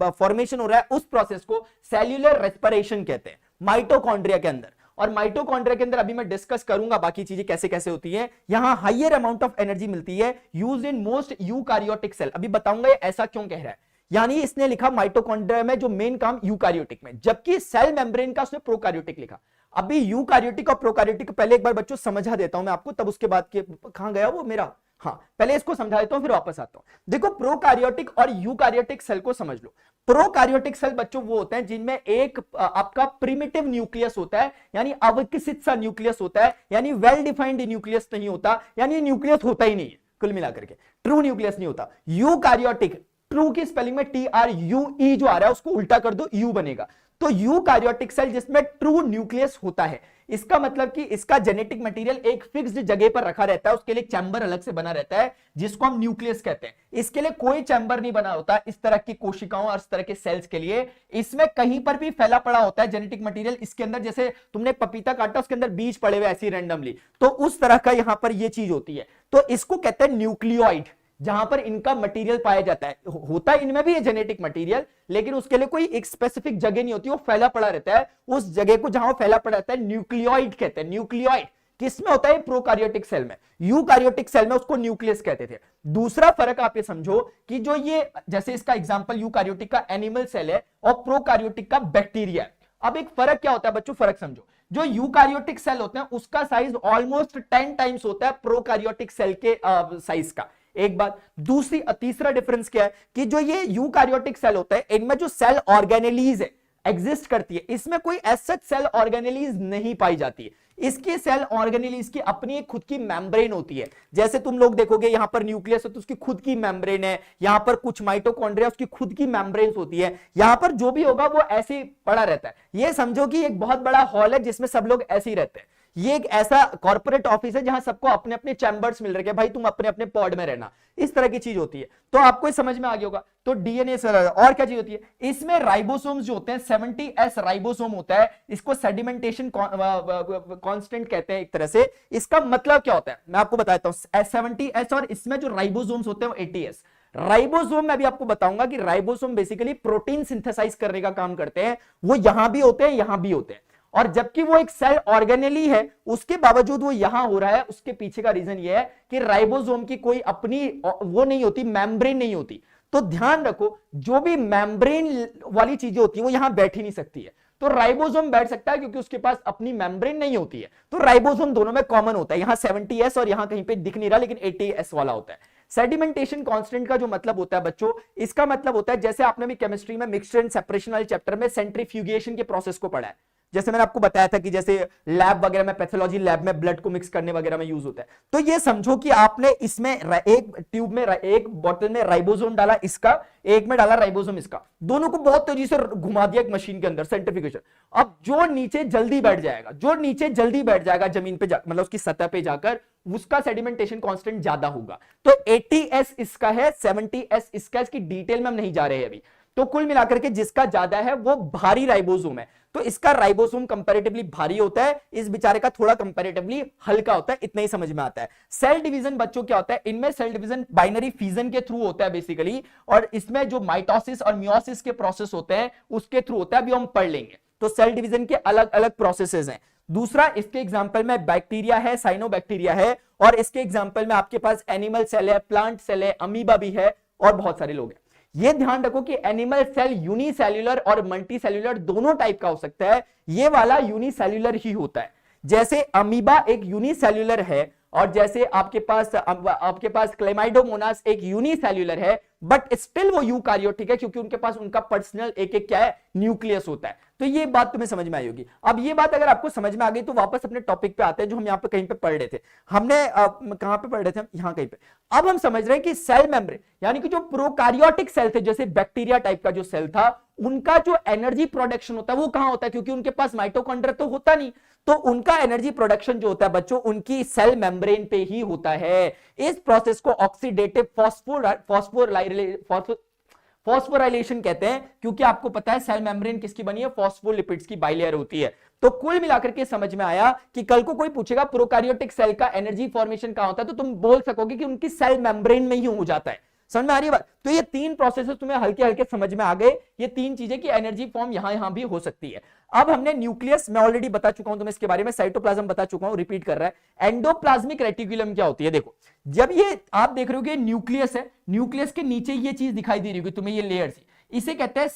फॉर्मेशन हो रहा है उस प्रोसेस को सेल्यूलर रेस्पिरेशन कहते हैं, माइटोकॉन्ड्रिया के अंदर। और माइटोकॉन्ड्रिया के अंदर अभी मैं डिस्कस करूंगा बाकी चीजें कैसे कैसे होती है। यहां हायर अमाउंट ऑफ एनर्जी मिलती है, used in most eukaryotic cell. अभी बताऊंगा ये ऐसा क्यों कह रहा है। यानी इसने लिखा माइटोकॉन्ड्रिया में जो मेन काम यूकारियोटिक में, जबकि सेल मेम्ब्रेन का उसने प्रोकारियोटिक लिखा। अभी यूकारियोटिक और प्रोकारियोटिक पहले एक बार बच्चों समझा देता हूं मैं आपको, तब उसके बाद कहां गया वो मेरा, हाँ पहले इसको समझा देता हूं फिर वापस आता हूं। देखो प्रोकारियोटिक और यूकारियोटिक सेल को समझ लो। प्रोकारियोटिक सेल बच्चों वो होते हैं जिनमें एक आपका प्रिमिटिव न्यूक्लियस होता है, यानी अविकसित सा न्यूक्लियस होता है, यानी वेल डिफाइंड न्यूक्लियस नहीं होता, यानी न्यूक्लियस होता ही नहीं है कुल मिलाकर के, ट्रू न्यूक्लियस नहीं होता। यूकारियोटिक, ट्रू की स्पेलिंग में TRUE जो आ रहा है उसको उल्टा कर दो, यू बनेगा। तो यूकारियोटिक सेल जिसमें ट्रू न्यूक्लियस होता है, इसका मतलब कि इसका जेनेटिक मटेरियल एक फिक्स्ड जगह पर रखा रहता है, उसके लिए चैम्बर अलग से बना रहता है जिसको हम न्यूक्लियस कहते हैं। इसके लिए कोई चैम्बर नहीं बना होता इस तरह की कोशिकाओं और इस तरह के सेल्स के लिए। इसमें कहीं पर भी फैला पड़ा होता है जेनेटिक मटेरियल इसके अंदर, जैसे तुमने पपीता काटा उसके अंदर बीज पड़े हुए ऐसे रैंडमली, तो उस तरह का यहां पर यह चीज होती है। तो इसको कहते हैं न्यूक्लियोइड, जहां पर इनका मटेरियल पाया जाता है। होता है इनमें भी ये जेनेटिक मटेरियल, लेकिन उसके लिए कोई एक स्पेसिफिक जगह नहीं होती, वो फैला पड़ा रहता है। उस जगह को जहां वो फैला पड़ा रहता है न्यूक्लियोइड कहते हैं। न्यूक्लियोइड किसमें होता है, प्रोकारियोटिक सेल में। यूकारियोटिक सेल में उसको न्यूक्लियस कहते थे। दूसरा फर्क आप ये समझो कि जो ये, जैसे इसका एग्जांपल यूकारियोटिक का एनिमल सेल है और प्रोकारियोटिक का बैक्टीरिया। अब एक फर्क क्या होता है बच्चों, फर्क समझो। जो यूकारियोटिक सेल होते हैं उसका साइज ऑलमोस्ट 10 टाइम्स होता है प्रोकारियोटिक सेल के साइज का, एक बात। दूसरी तीसरा डिफरेंस क्या है कि जो ये यूकारियोटिक सेल होता है इनमें जो सेल ऑर्गेनेलीज है एग्जिस्ट करती है, इसमें कोई ऐसा सेल ऑर्गेनेलीज नहीं पाई जाती है। इसकी सेल ऑर्गेनेलीज की अपनी एक खुद की मेम्ब्रेन होती है। जैसे तुम लोग देखोगे यहां पर न्यूक्लियस है तो उसकी खुद की मेम्ब्रेन है, यहां पर कुछ माइटोकॉन्ड्रिया उसकी खुद की मेम्ब्रेन होती है। यहां पर जो भी होगा वो ऐसे ही पड़ा रहता है। ये समझो कि एक बहुत बड़ा हॉल है जिसमें सब लोग ऐसे ही रहते हैं। ये एक ऐसा कॉर्पोरेट ऑफिस है जहां सबको अपने अपने चैम्बर्स मिल रहे हैं, भाई तुम अपने अपने पॉड में रहना, इस तरह की चीज होती है। तो आपको समझ में आ गया होगा। तो डीएनए और क्या चीज होती है, इसमें राइबोसोम्स जो होते हैं 70S राइबोसोम होता है, इसको सेडिमेंटेशन कांस्टेंट कहते हैं एक तरह से। इसका मतलब क्या होता है मैं आपको बताता हूं, 70S और इसमें जो राइबोसोम्स होते हैं वो 80S। राइबोसोम मैं भी आपको बताऊंगा कि राइबोसोम बेसिकली प्रोटीन सिंथेसाइज करने का काम करते हैं, वो यहां भी होते हैं यहां भी होते हैं। और जबकि वो एक सेल ऑर्गेनेली है, उसके बावजूद वो यहां हो रहा है, उसके पीछे का रीजन ये है कि राइबोसोम की कोई अपनी वो नहीं होती, मेम्ब्रेन नहीं होती। तो ध्यान रखो, जो भी मेम्ब्रेन वाली चीजें होती है वो यहां बैठ ही नहीं सकती है। तो राइबोसोम बैठ सकता है क्योंकि उसके पास अपनी मेम्ब्रेन नहीं होती है। तो राइबोसोम दोनों में कॉमन होता है, यहां 70S और यहां कहीं पे दिख नहीं रहा, लेकिन 80S वाला होता है। सेडिमेंटेशन कांस्टेंट का जो मतलब होता है बच्चों, इसका मतलब होता है, जैसे आपने भी केमिस्ट्री में मिक्सचर एंड सेपरेशन वाले चैप्टर में सेंट्रीफ्यूगेशन के प्रोसेस को पढ़ा है, जैसे मैंने आपको बताया था कि जैसे लैब वगैरह में, पैथोलॉजी लैब में ब्लड को मिक्स करने वगैरह में यूज होता है। तो ये समझो कि आपने इसमें एक ट्यूब में, एक बोतल में राइबोसोम डाला इसका, एक में डाला राइबोसोम इसका, दोनों को बहुत तेजी से घुमा दिया एक मशीन के अंदर, सेंट्रीफ्यूगेशन। अब जो नीचे जल्दी बैठ जाएगा, जो नीचे जल्दी बैठ जाएगा जमीन पे मतलब उसकी सतह पे जाकर, उसका सेडिमेंटेशन कांस्टेंट ज्यादा होगा। तो 80S इसका है, 70S इसका, इसकी डिटेल में हम नहीं जा रहे हैं अभी। तो कुल मिलाकर के जिसका ज्यादा है वो भारी राइबोसोम है, तो इसका राइबोसोम कंपैरेटिवली भारी होता है, इस बेचारे का थोड़ा कंपैरेटिवली हल्का होता है, इतना ही समझ में आता है। सेल डिवीजन बच्चों क्या होता है, इनमें सेल डिवीजन बाइनरी फिजन के थ्रू होता है बेसिकली, और इसमें जो माइटोसिस और मियोसिस के प्रोसेस होते हैं उसके थ्रू होता है, अभी हम पढ़ लेंगे। तो सेल डिवीजन के अलग अलग प्रोसेसेस हैं। दूसरा, इसके एग्जांपल में बैक्टीरिया है, साइनोबैक्टीरिया है, और इसके एग्जांपल में आपके पास एनिमल सेल है, प्लांट सेल है, अमीबा भी है, और बहुत सारे लोग हैं। ये ध्यान रखो कि एनिमल सेल यूनिसेल्युलर और मल्टीसेल्युलर दोनों टाइप का हो सकता है, ये वाला यूनिसेल्युलर ही होता है। जैसे अमीबा एक यूनिसेल्युलर है, और जैसे आपके पास क्लेमाइडोमोनास एक यूनिसेल्युलर है, बट स्टिल वो यूकारियोटिक है, क्योंकि उनके पास उनका पर्सनल एक एक क्या है, न्यूक्लियस होता है। तो ये बात तुम्हें समझ में आई होगी। अब ये बात अगर आपको समझ में आ गई तो वापस अपने टॉपिक पे आते हैं, जो हम यहाँ पे कहीं पे पढ़ रहे थे। हमने कहां पे पढ़ रहे थे हम, यहाँ कहीं पे। अब हम समझ रहे हैं कि सेल मेम्ब्रेन, यानी कि जो प्रोकारियोटिक सेल थे, जैसे बैक्टीरिया टाइप का जो सेल था, उनका जो एनर्जी प्रोडक्शन होता है वो कहां होता है, क्योंकि उनके पास माइटोकॉन्ड्रिया तो होता नहीं, तो उनका एनर्जी प्रोडक्शन जो होता है बच्चों, उनकी सेल मेम्ब्रेन पे ही होता है। इस प्रोसेस को ऑक्सीडेटिव फॉस्फोराइलेशन कहते हैं, क्योंकि आपको पता है सेल मेम्ब्रेन किसकी बनी है, फॉस्फोलिपिड्स की बाइलेयर होती है। तो कुल मिलाकर के समझ में आया कि कल को कोई पूछेगा प्रोकारियोटिक सेल का एनर्जी फॉर्मेशन कहां होता है, तो तुम बोल सकोगे कि उनकी सेल मेम्ब्रेन में ही हो जाता है। समझ में आ रही है बात। तो ये तीन प्रोसेसेस तुम्हें हल्के हल्के समझ में आ गए, ये तीन चीजें की एनर्जी फॉर्म यहां भी हो सकती है। अब हमने न्यूक्लियस, मैं ऑलरेडी बता चुका हूं तुम्हें इसके बारे में, साइटोप्लाज्म बता चुका हूं, रिपीट कर रहा है। एंडोप्लाज्मिक रेटिकुलम क्या होती है, देखो जब ये आप देख रहे हो कि न्यूक्लियस है, न्यूक्लियस के नीचे ये चीज दिखाई दे रही होगी तुम्हें, ये लेयर्स, इसे कहते हैं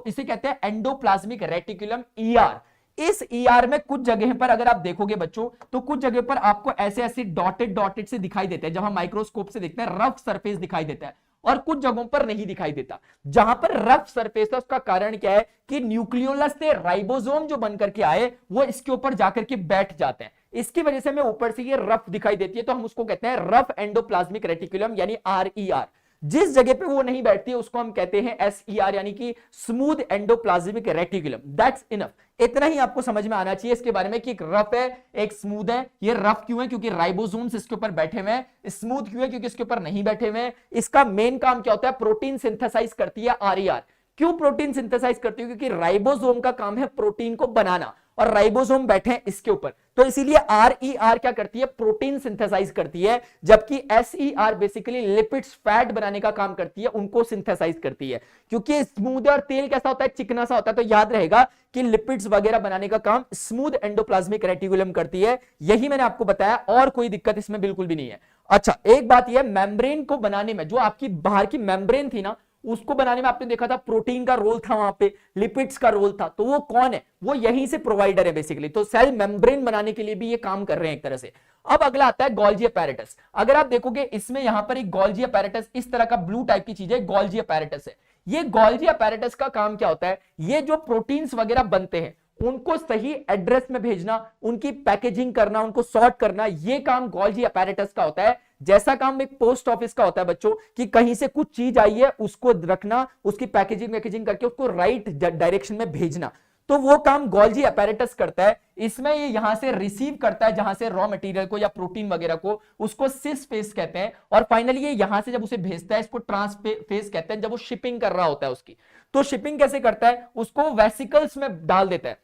इसे कहते हैं एंडोप्लाज्मिक रेटिकुलम, ईआर। इस ईआर में कुछ जगह पर अगर आप देखोगे बच्चों, तो कुछ जगह पर आपको ऐसे ऐसे डॉटेड से दिखाई देते हैं, जब हम माइक्रोस्कोप से देखते हैं रफ सरफेस दिखाई देता है, और कुछ जगहों पर नहीं दिखाई देता। जहां पर रफ सरफेस है उसका कारण क्या है कि न्यूक्लियोलस से राइबोसोम जो बनकर के आए वो इसके ऊपर जाकर के बैठ जाते हैं, इसकी वजह से हमें ऊपर से ये रफ दिखाई देती है, तो हम उसको कहते हैं रफ एंडोप्लाज्मिक रेटिकुलम यानी RER। जिस जगह पे वो नहीं बैठती है उसको हम कहते हैं SER यानी कि smooth endoplasmic reticulum. That's enough, इतना ही आपको समझ में आना चाहिए इसके बारे में कि एक रफ है एक स्मूथ है। ये रफ क्यों है, क्योंकि राइबोसोम्स इसके ऊपर बैठे हुए हैं। स्मूथ क्यों है, क्योंकि इसके ऊपर नहीं बैठे हुए हैं। इसका मेन काम क्या होता है, प्रोटीन सिंथेसाइज करती है RER। क्यों प्रोटीन सिंथेसाइज करती है, क्योंकि राइबोसोम का काम है प्रोटीन को बनाना, और राइबोसोम बैठे हैं इसके ऊपर, तो इसीलिए RER क्या करती है, प्रोटीन सिंथेसाइज करती है, जबकि SER बेसिकली लिपिड्स फैट बनाने का काम करती है, उनको सिंथेसाइज करती है। क्योंकि स्मूथ और तेल कैसा होता है, चिकना सा होता है, तो याद रहेगा कि लिपिड्स वगैरह बनाने का काम स्मूथ एंडोप्लाज्मिक रेटिकुलम करती है। यही मैंने आपको बताया, और कोई दिक्कत इसमें बिल्कुल भी नहीं है। अच्छा, एक बात यह, मेम्ब्रेन को बनाने में जो आपकी बाहर की मेम्ब्रेन थी ना, उसको बनाने में आपने देखा था प्रोटीन का रोल था, वहां पे लिपिड्स का रोल था, तो वो कौन है, वो यहीं से प्रोवाइडर है बेसिकली। तो सेल मेम्ब्रेन बनाने के लिए भी ये काम कर रहे हैं एक तरह से। अब अगला आता है गोल्गी अपैरेटस। अगर आप देखोगे इसमें यहां पर एक गोल्गी अपैरेटस, इस तरह का ब्लू टाइप की चीज है, गोल्गी अपैरेटस है। ये गोल्गी अपैरेटस का काम क्या होता है, ये जो प्रोटीन्स वगैरह बनते हैं उनको सही एड्रेस में भेजना, उनकी पैकेजिंग करना, उनको सॉर्ट करना, ये काम गोल्गी अपैरेटस का होता है। जैसा काम एक पोस्ट ऑफिस का होता है बच्चों, कि कहीं से कुछ चीज आई है उसको रखना, उसकी पैकेजिंग करके उसको राइट डायरेक्शन में भेजना। तो वो काम गोल्जी अपैरेटस करता है। इसमें ये यहां से रिसीव करता है जहां से रॉ मटेरियल को या प्रोटीन वगैरह को, उसको सिस फेस कहते हैं। और फाइनली ये यहां से जब उसे भेजता है इसको ट्रांस फेस कहते हैं, जब वो शिपिंग कर रहा होता है उसकी। तो शिपिंग कैसे करता है, उसको वेसिकल्स में डाल देता है,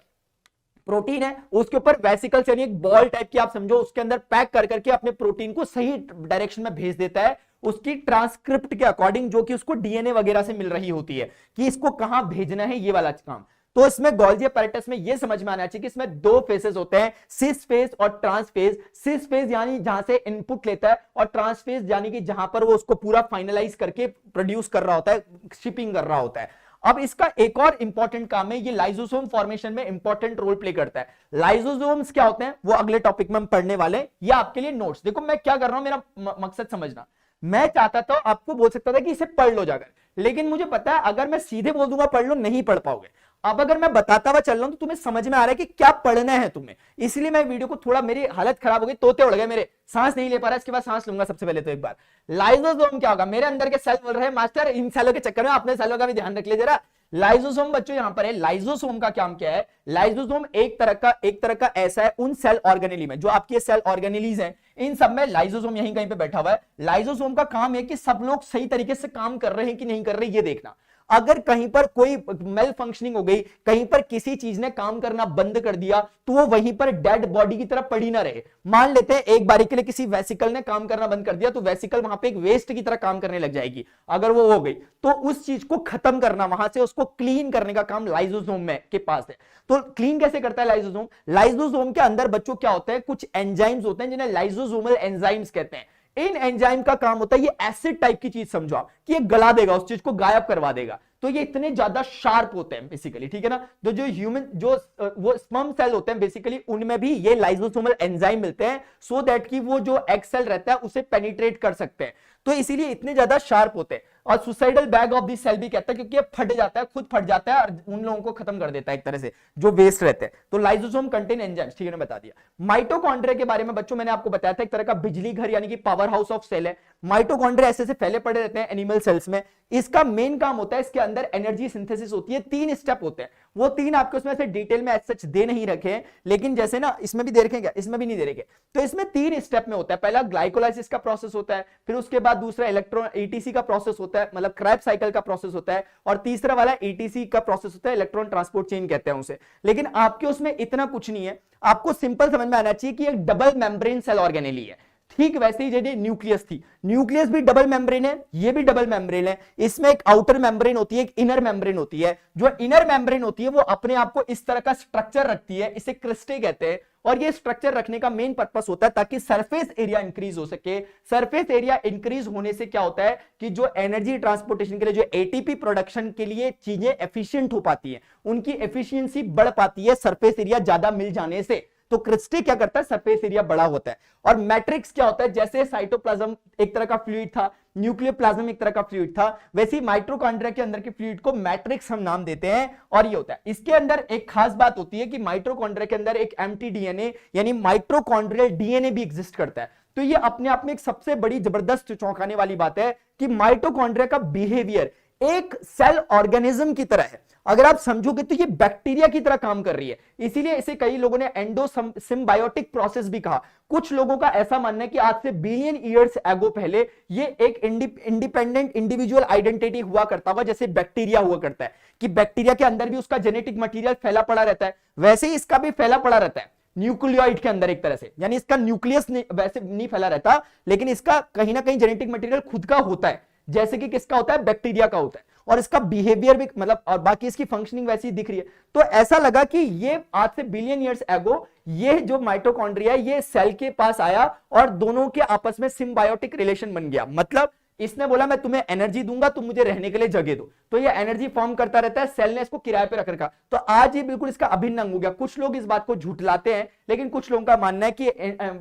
प्रोटीन है उसके ऊपर वेसिकल्स यानी एक बॉल टाइप की आप समझो, उसके अंदर पैक कर करके अपने प्रोटीन को सही डायरेक्शन में भेज देता है उसकी ट्रांसक्रिप्ट के अकॉर्डिंग, जो कि उसको डीएनए वगैरह से मिल रही होती है कि इसको कहां भेजना है, ये वाला काम। तो इसमें गोल्जी अपैरेटस में ये समझ में आना चाहिए कि इसमें दो फेसेस होते हैं, सिस फेज और ट्रांस फेज। सिस फेज यानी जहां से इनपुट लेता है, और ट्रांस फेज यानी कि जहां पर वो उसको पूरा फाइनलाइज करके प्रोड्यूस कर रहा होता है, शिपिंग कर रहा होता है। अब इसका एक और इंपॉर्टेंट काम है, ये लाइसोसोम फॉर्मेशन में इंपॉर्टेंट रोल प्ले करता है। लाइसोसोम्स क्या होते हैं वो अगले टॉपिक में हम पढ़ने वाले हैं, ये आपके लिए नोट्स। देखो मैं क्या कर रहा हूं, मेरा मकसद समझना। मैं चाहता था आपको बोल सकता था कि इसे पढ़ लो जाकर, लेकिन मुझे पता है अगर मैं सीधे बोल दूंगा पढ़ लो, नहीं पढ़ पाओगे। अब अगर मैं बताता हुआ चल रहा हूं तो तुम्हें समझ में आ रहा है कि क्या पढ़ना है तुम्हें, इसलिए मैं वीडियो को थोड़ा, मेरी हालत खराब हो गई, तोते उड़ गए मेरे, सांस नहीं ले पा रहा, इसके बाद सांस लूंगा। सबसे पहले तो एक बार लाइसोसोम क्या होगा, मेरे अंदर के सेल बोल रहे हैं मास्टर इन सेलों के चक्कर में अपने सेलों का भी ध्यान रख ले जरा। लाइसोसोम बच्चों यहां पर है, लाइसोसोम का काम क्या है, लाइसोसोम एक तरह का ऐसा है उन सेल ऑर्गेनेली में, जो आपके सेल ऑर्गेनेलीज हैं इन सब में लाइसोसोम यहीं कहीं पे बैठा हुआ है। लाइसोसोम का काम है कि सब लोग सही तरीके से काम कर रहे हैं कि नहीं कर रहे ये देखना। अगर कहीं पर कोई मेल फंक्शनिंग हो गई, कहीं पर किसी चीज ने काम करना बंद कर दिया, तो वो वहीं पर डेड बॉडी की तरह पड़ी ना रहे। मान लेते हैं एक बारी के लिए किसी वेसिकल ने काम करना बंद कर दिया, तो वेसिकल वहां पे एक वेस्ट की तरह काम करने लग जाएगी। अगर वो हो गई तो उस चीज को खत्म करना, वहां से उसको क्लीन करने का काम लाइसोसोम में के पास है। तो क्लीन कैसे करता है लाइसोसोम, लाइसोसोम के अंदर बच्चों क्या होता है, कुछ एंजाइम्स होते हैं जिन्हें लाइसोसोमल एंजाइम्स कहते हैं। इन एंजाइम का काम होता है, ये एसिड टाइप की चीज समझो आप, कि ये गला देगा, उस चीज को गायब करवा देगा। तो ये इतने ज्यादा शार्प होते हैं बेसिकली, ठीक है ना। तो जो ह्यूमन जो वो स्पर्म सेल होते हैं बेसिकली, उनमें भी ये लाइसोसोमल एंजाइम मिलते हैं, सो दैट कि वो जो एग सेल रहता है उसे पेनिट्रेट कर सकते हैं। तो इसीलिए इतने ज्यादा शार्प होते हैं। और suicidal bag of this cell भी कहता है, क्योंकि ये फट जाता है, खुद फट जाता है और उन लोगों को खत्म कर देता है एक तरह से, जो वेस्ट रहते हैं। तो लाइसोसोम कंटेन एंजाइम्स, ठीक है ना, बता दिया। माइटोकॉन्ड्रिया के बारे में बच्चों मैंने आपको बताया था, एक तरह का बिजली घर यानी कि पावर हाउस ऑफ सेल है। माइटोकॉन्ड्रिया ऐसे फैले पड़े रहते हैं एनिमल सेल्स में। इसका मेन काम होता है, इसके अंदर एनर्जी सिंथेसिस होती है, 3 स्टेप होते हैं। वो 3 आपके उसमें से डिटेल में सच दे नहीं रखे हैं, लेकिन जैसे ना इसमें भी दे रखे क्या, इसमें भी नहीं दे रखे। तो इसमें 3 स्टेप में होता है। पहला ग्लाइकोलाइसिस का प्रोसेस होता है, फिर उसके बाद दूसरा इलेक्ट्रॉन ईटीसी का प्रोसेस होता है, मतलब क्रेब्स साइकिल का प्रोसेस होता है, और तीसरा वाला ईटीसी का प्रोसेस होता है, इलेक्ट्रॉन ट्रांसपोर्ट चेन कहते हैं उसे। लेकिन आपके उसमें इतना कुछ नहीं है, आपको सिंपल समझ में आना चाहिए कि एक डबल मेम्ब्रेन सेल ऑर्गेनेली है। ठीक वैसे ही जैसे न्यूक्लियस थी, न्यूक्लियस भी डबल मेम्ब्रेन है, ये भी डबल मेम्ब्रेन है। इसमें एक आउटर मेम्ब्रेन होती है, एक इनर मेम्ब्रेन होती है। जो इनर मेम्ब्रेन होती है वो अपने आप को इस तरह का स्ट्रक्चर रखती है, इसे क्रिस्टे कहते हैं। और ये स्ट्रक्चर रखने का मेन पर्पस होता है ताकि सरफेस एरिया इंक्रीज हो सके। सरफेस एरिया इंक्रीज होने से क्या होता है कि जो एनर्जी ट्रांसपोर्टेशन के लिए, जो एटीपी प्रोडक्शन के लिए चीजें एफिशिएंट हो पाती है, उनकी एफिशिएंसी बढ़ पाती है सरफेस एरिया ज्यादा मिल जाने से। तो क्रिस्टे क्या करता है, सरफेस एरिया बड़ा होता है। और मैट्रिक्स क्या होता है, जैसे साइटोप्लाज्म एक तरह का फ्लूइड था, न्यूक्लियोप्लाज्म एक तरह का फ्लूइड था, वैसे ही माइटोकॉन्ड्रिया के अंदर के फ्लूइड को मैट्रिक्स हम नाम देते हैं। और ये होता है, इसके अंदर एक खास बात होती है कि माइटोकॉन्ड्रिया के अंदर एक एम्प्टी डीएनए यानी माइटोकॉन्ड्रियल डीएनए भी एग्जिस्ट करता है। तो ये अपने आप में एक सबसे बड़ी जबरदस्त चौंकाने वाली बात है कि माइटोकॉन्ड्रिया का बिहेवियर एक सेल ऑर्गेनिज्म की तरह है। अगर आप समझोगे तो ये बैक्टीरिया की तरह काम कर रही है, इसीलिए इसे कई लोगों ने एंडोसिम्बायोटिक प्रोसेस भी कहा। कुछ लोगों का ऐसा मानना है कि आज से बिलियन ईयर्स एगो पहले ये एक इंडिपेंडेंट इंडिविजुअल आइडेंटिटी हुआ करता होगा, जैसे बैक्टीरिया हुआ करता है, कि बैक्टीरिया के अंदर भी उसका जेनेटिक मटेरियल फैला पड़ा रहता है, वैसे ही इसका भी फैला पड़ा रहता है न्यूक्लियोइड के अंदर एक तरह से। यानी इसका न्यूक्लियस वैसे नहीं फैला रहता, लेकिन इसका कहीं ना कहीं जेनेटिक मटेरियल खुद का होता है, जैसे कि किसका होता है, बैक्टीरिया का होता है। और इसका बिहेवियर भी मतलब, और बाकी इसकी फंक्शनिंग वैसी दिख रही है। तो ऐसा लगा कि ये आज से बिलियन ईयर्स एगो ये जो माइटोकॉन्ड्रिया है ये सेल के पास आया और दोनों के आपस में सिम्बायोटिक रिलेशन बन गया। मतलब इसने बोला मैं तुम्हें एनर्जी दूंगा, तुम मुझे रहने के लिए जगह दो, तो ये एनर्जी फॉर्म करता रहता है, सेल ने इसको किराए पे रख रखा। तो आज ये बिल्कुल इसका अभिन्न अंग हो गया। कुछ लोग इस बात को झुठलाते हैं, लेकिन कुछ लोगों का मानना है कि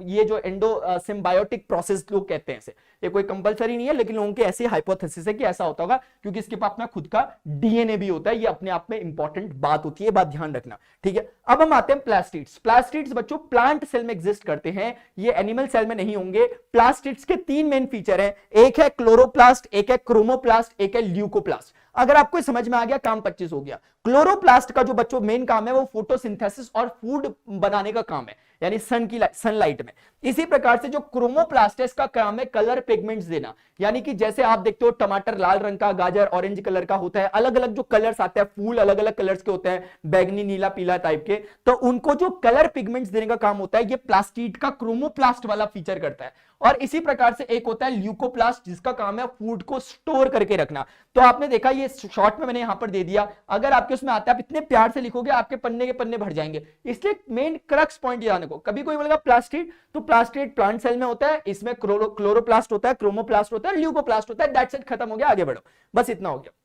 ये जो एंडो सिम्बायोटिक प्रोसेस लोग कहते हैं इसे, ये कोई कंपलसरी नहीं है, लेकिन लोगों की ऐसी हाइपोथेसिस है कि ऐसा होता होगा, क्योंकि इसके पास अपना खुद का डीएनए भी होता है। ये अपने आप में इंपॉर्टेंट बात होती है, बात ध्यान रखना, ठीक है। अब हम आते हैं प्लास्टिड्स। प्लास्टिड्स बच्चों प्लांट सेल में एग्जिस्ट करते हैं, ये एनिमल सेल में नहीं होंगे। प्लास्टिड्स के 3 मेन फीचर हैं, एक है क्लोरोप्लास्ट, एक है क्रोमोप्लास्ट, एक है ल्यूकोप्लास्ट। अगर आपको समझ में आ गया, काम 25 हो गया। क्लोरोप्लास्ट का जो बच्चों मेन काम है वो फोटोसिंथेसिस और फूड बनाने का काम है, यानी सनलाइट में। इसी प्रकार से जो क्रोमोप्लास्ट है इसका काम है कलर पिगमेंट्स देना, यानी कि जैसे आप देखते हो टमाटर लाल रंग का, गाजर ऑरेंज कलर का होता है, अलग अलग जो कलर्स आते हैं, फूल अलग अलग कलर्स के होते हैं, बैगनी नीला पीला टाइप के, तो उनको जो कलर पिगमेंट्स देने का काम होता है ये प्लास्टिड का क्रोमोप्लास्ट वाला फीचर करता है। और इसी प्रकार से एक होता है ल्यूकोप्लास्ट जिसका काम है फूड को स्टोर करके रखना। तो आपने देखा ये शॉर्ट में मैंने यहां पर दे दिया, अगर आपके उसमें आता है आप इतने प्यार से लिखोगे आपके पन्ने के पन्ने भर जाएंगे। इसलिए मेन क्रक्स पॉइंट जाने को, कभी कोई बोलेगा प्लास्टिड, तो प्लास्टिड प्लांट सेल में होता है, इसमें क्लोरोप्लास्ट होता है, क्रोमोप्लास्ट होता है, ल्यूकोप्लास्ट होता है, दैट्स इट, खत्म हो गया, आगे बढ़ो, बस इतना हो गया।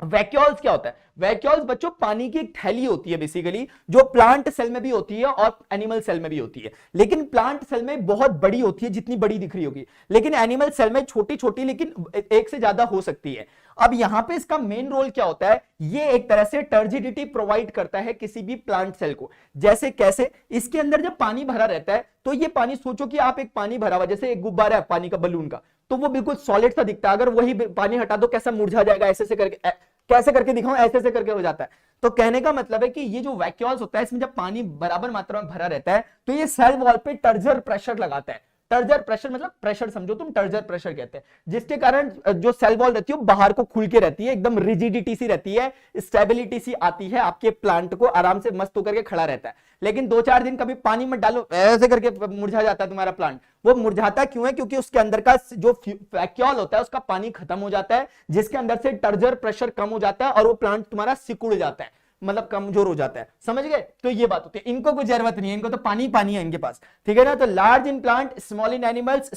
वैक्यूल्स क्या होता है? वैक्यूल्स बच्चों पानी की एक थैली होती है बेसिकली, जो प्लांट सेल में भी होती है और एनिमल सेल में भी होती है, लेकिन प्लांट सेल में बहुत बड़ी होती है जितनी बड़ी दिख रही होगी, लेकिन एनिमल सेल में छोटी छोटी लेकिन एक से ज्यादा हो सकती है। अब यहां पे इसका मेन रोल क्या होता है, ये एक तरह से टर्जिडिटी प्रोवाइड करता है किसी भी प्लांट सेल को। जैसे कैसे, इसके अंदर जब पानी भरा रहता है तो ये पानी, सोचो कि आप एक पानी भरा हुआ, जैसे एक गुब्बारा है पानी का, बलून का, तो वो बिल्कुल सॉलिड सा दिखता है, अगर वही पानी हटा दो कैसा मुरझा जाएगा, ऐसे से करके, कैसे करके दिखाऊं, ऐसे से करके हो जाता है। तो कहने का मतलब है कि ये जो वैक्यूल्स होता है इसमें जब पानी बराबर मात्रा में भरा रहता है तो ये सेल वॉल पे टर्जर प्रेशर लगाता है। टर्जर प्रेशर मतलब प्रेशर समझो तुम, टर्जर प्रेशर कहते हैं, जिसके कारण जो सेल वॉल रहती है बाहर को खुल के रहती है, एकदम रिजिडिटी सी रहती है, स्टेबिलिटी सी आती है, आपके प्लांट को आराम से मस्त होकर के खड़ा रहता है। लेकिन 2-4 दिन कभी पानी मत डालो, ऐसे करके मुरझा जाता है तुम्हारा प्लांट। वो मुरझाता क्यों है? क्योंकि उसके अंदर का जो वैक्यूल होता है उसका पानी खत्म हो जाता है, जिसके अंदर से टर्जर प्रेशर कम हो जाता है और वो प्लांट तुम्हारा सिकुड़ जाता है, मतलब कमजोर हो जाता है। समझ गए? तो ये बात होती है, इनको कोई जरूरत नहीं है, इनको तो पानी पानी है इनके पास, ठीक है ना। तो large in plant, small in animals,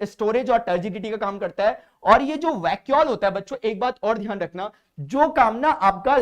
storage और टर्जिडिटी का काम करता है। और ये जो वैक्यूल होता है बच्चों, एक बात और ध्यान रखना, जो काम ना आपका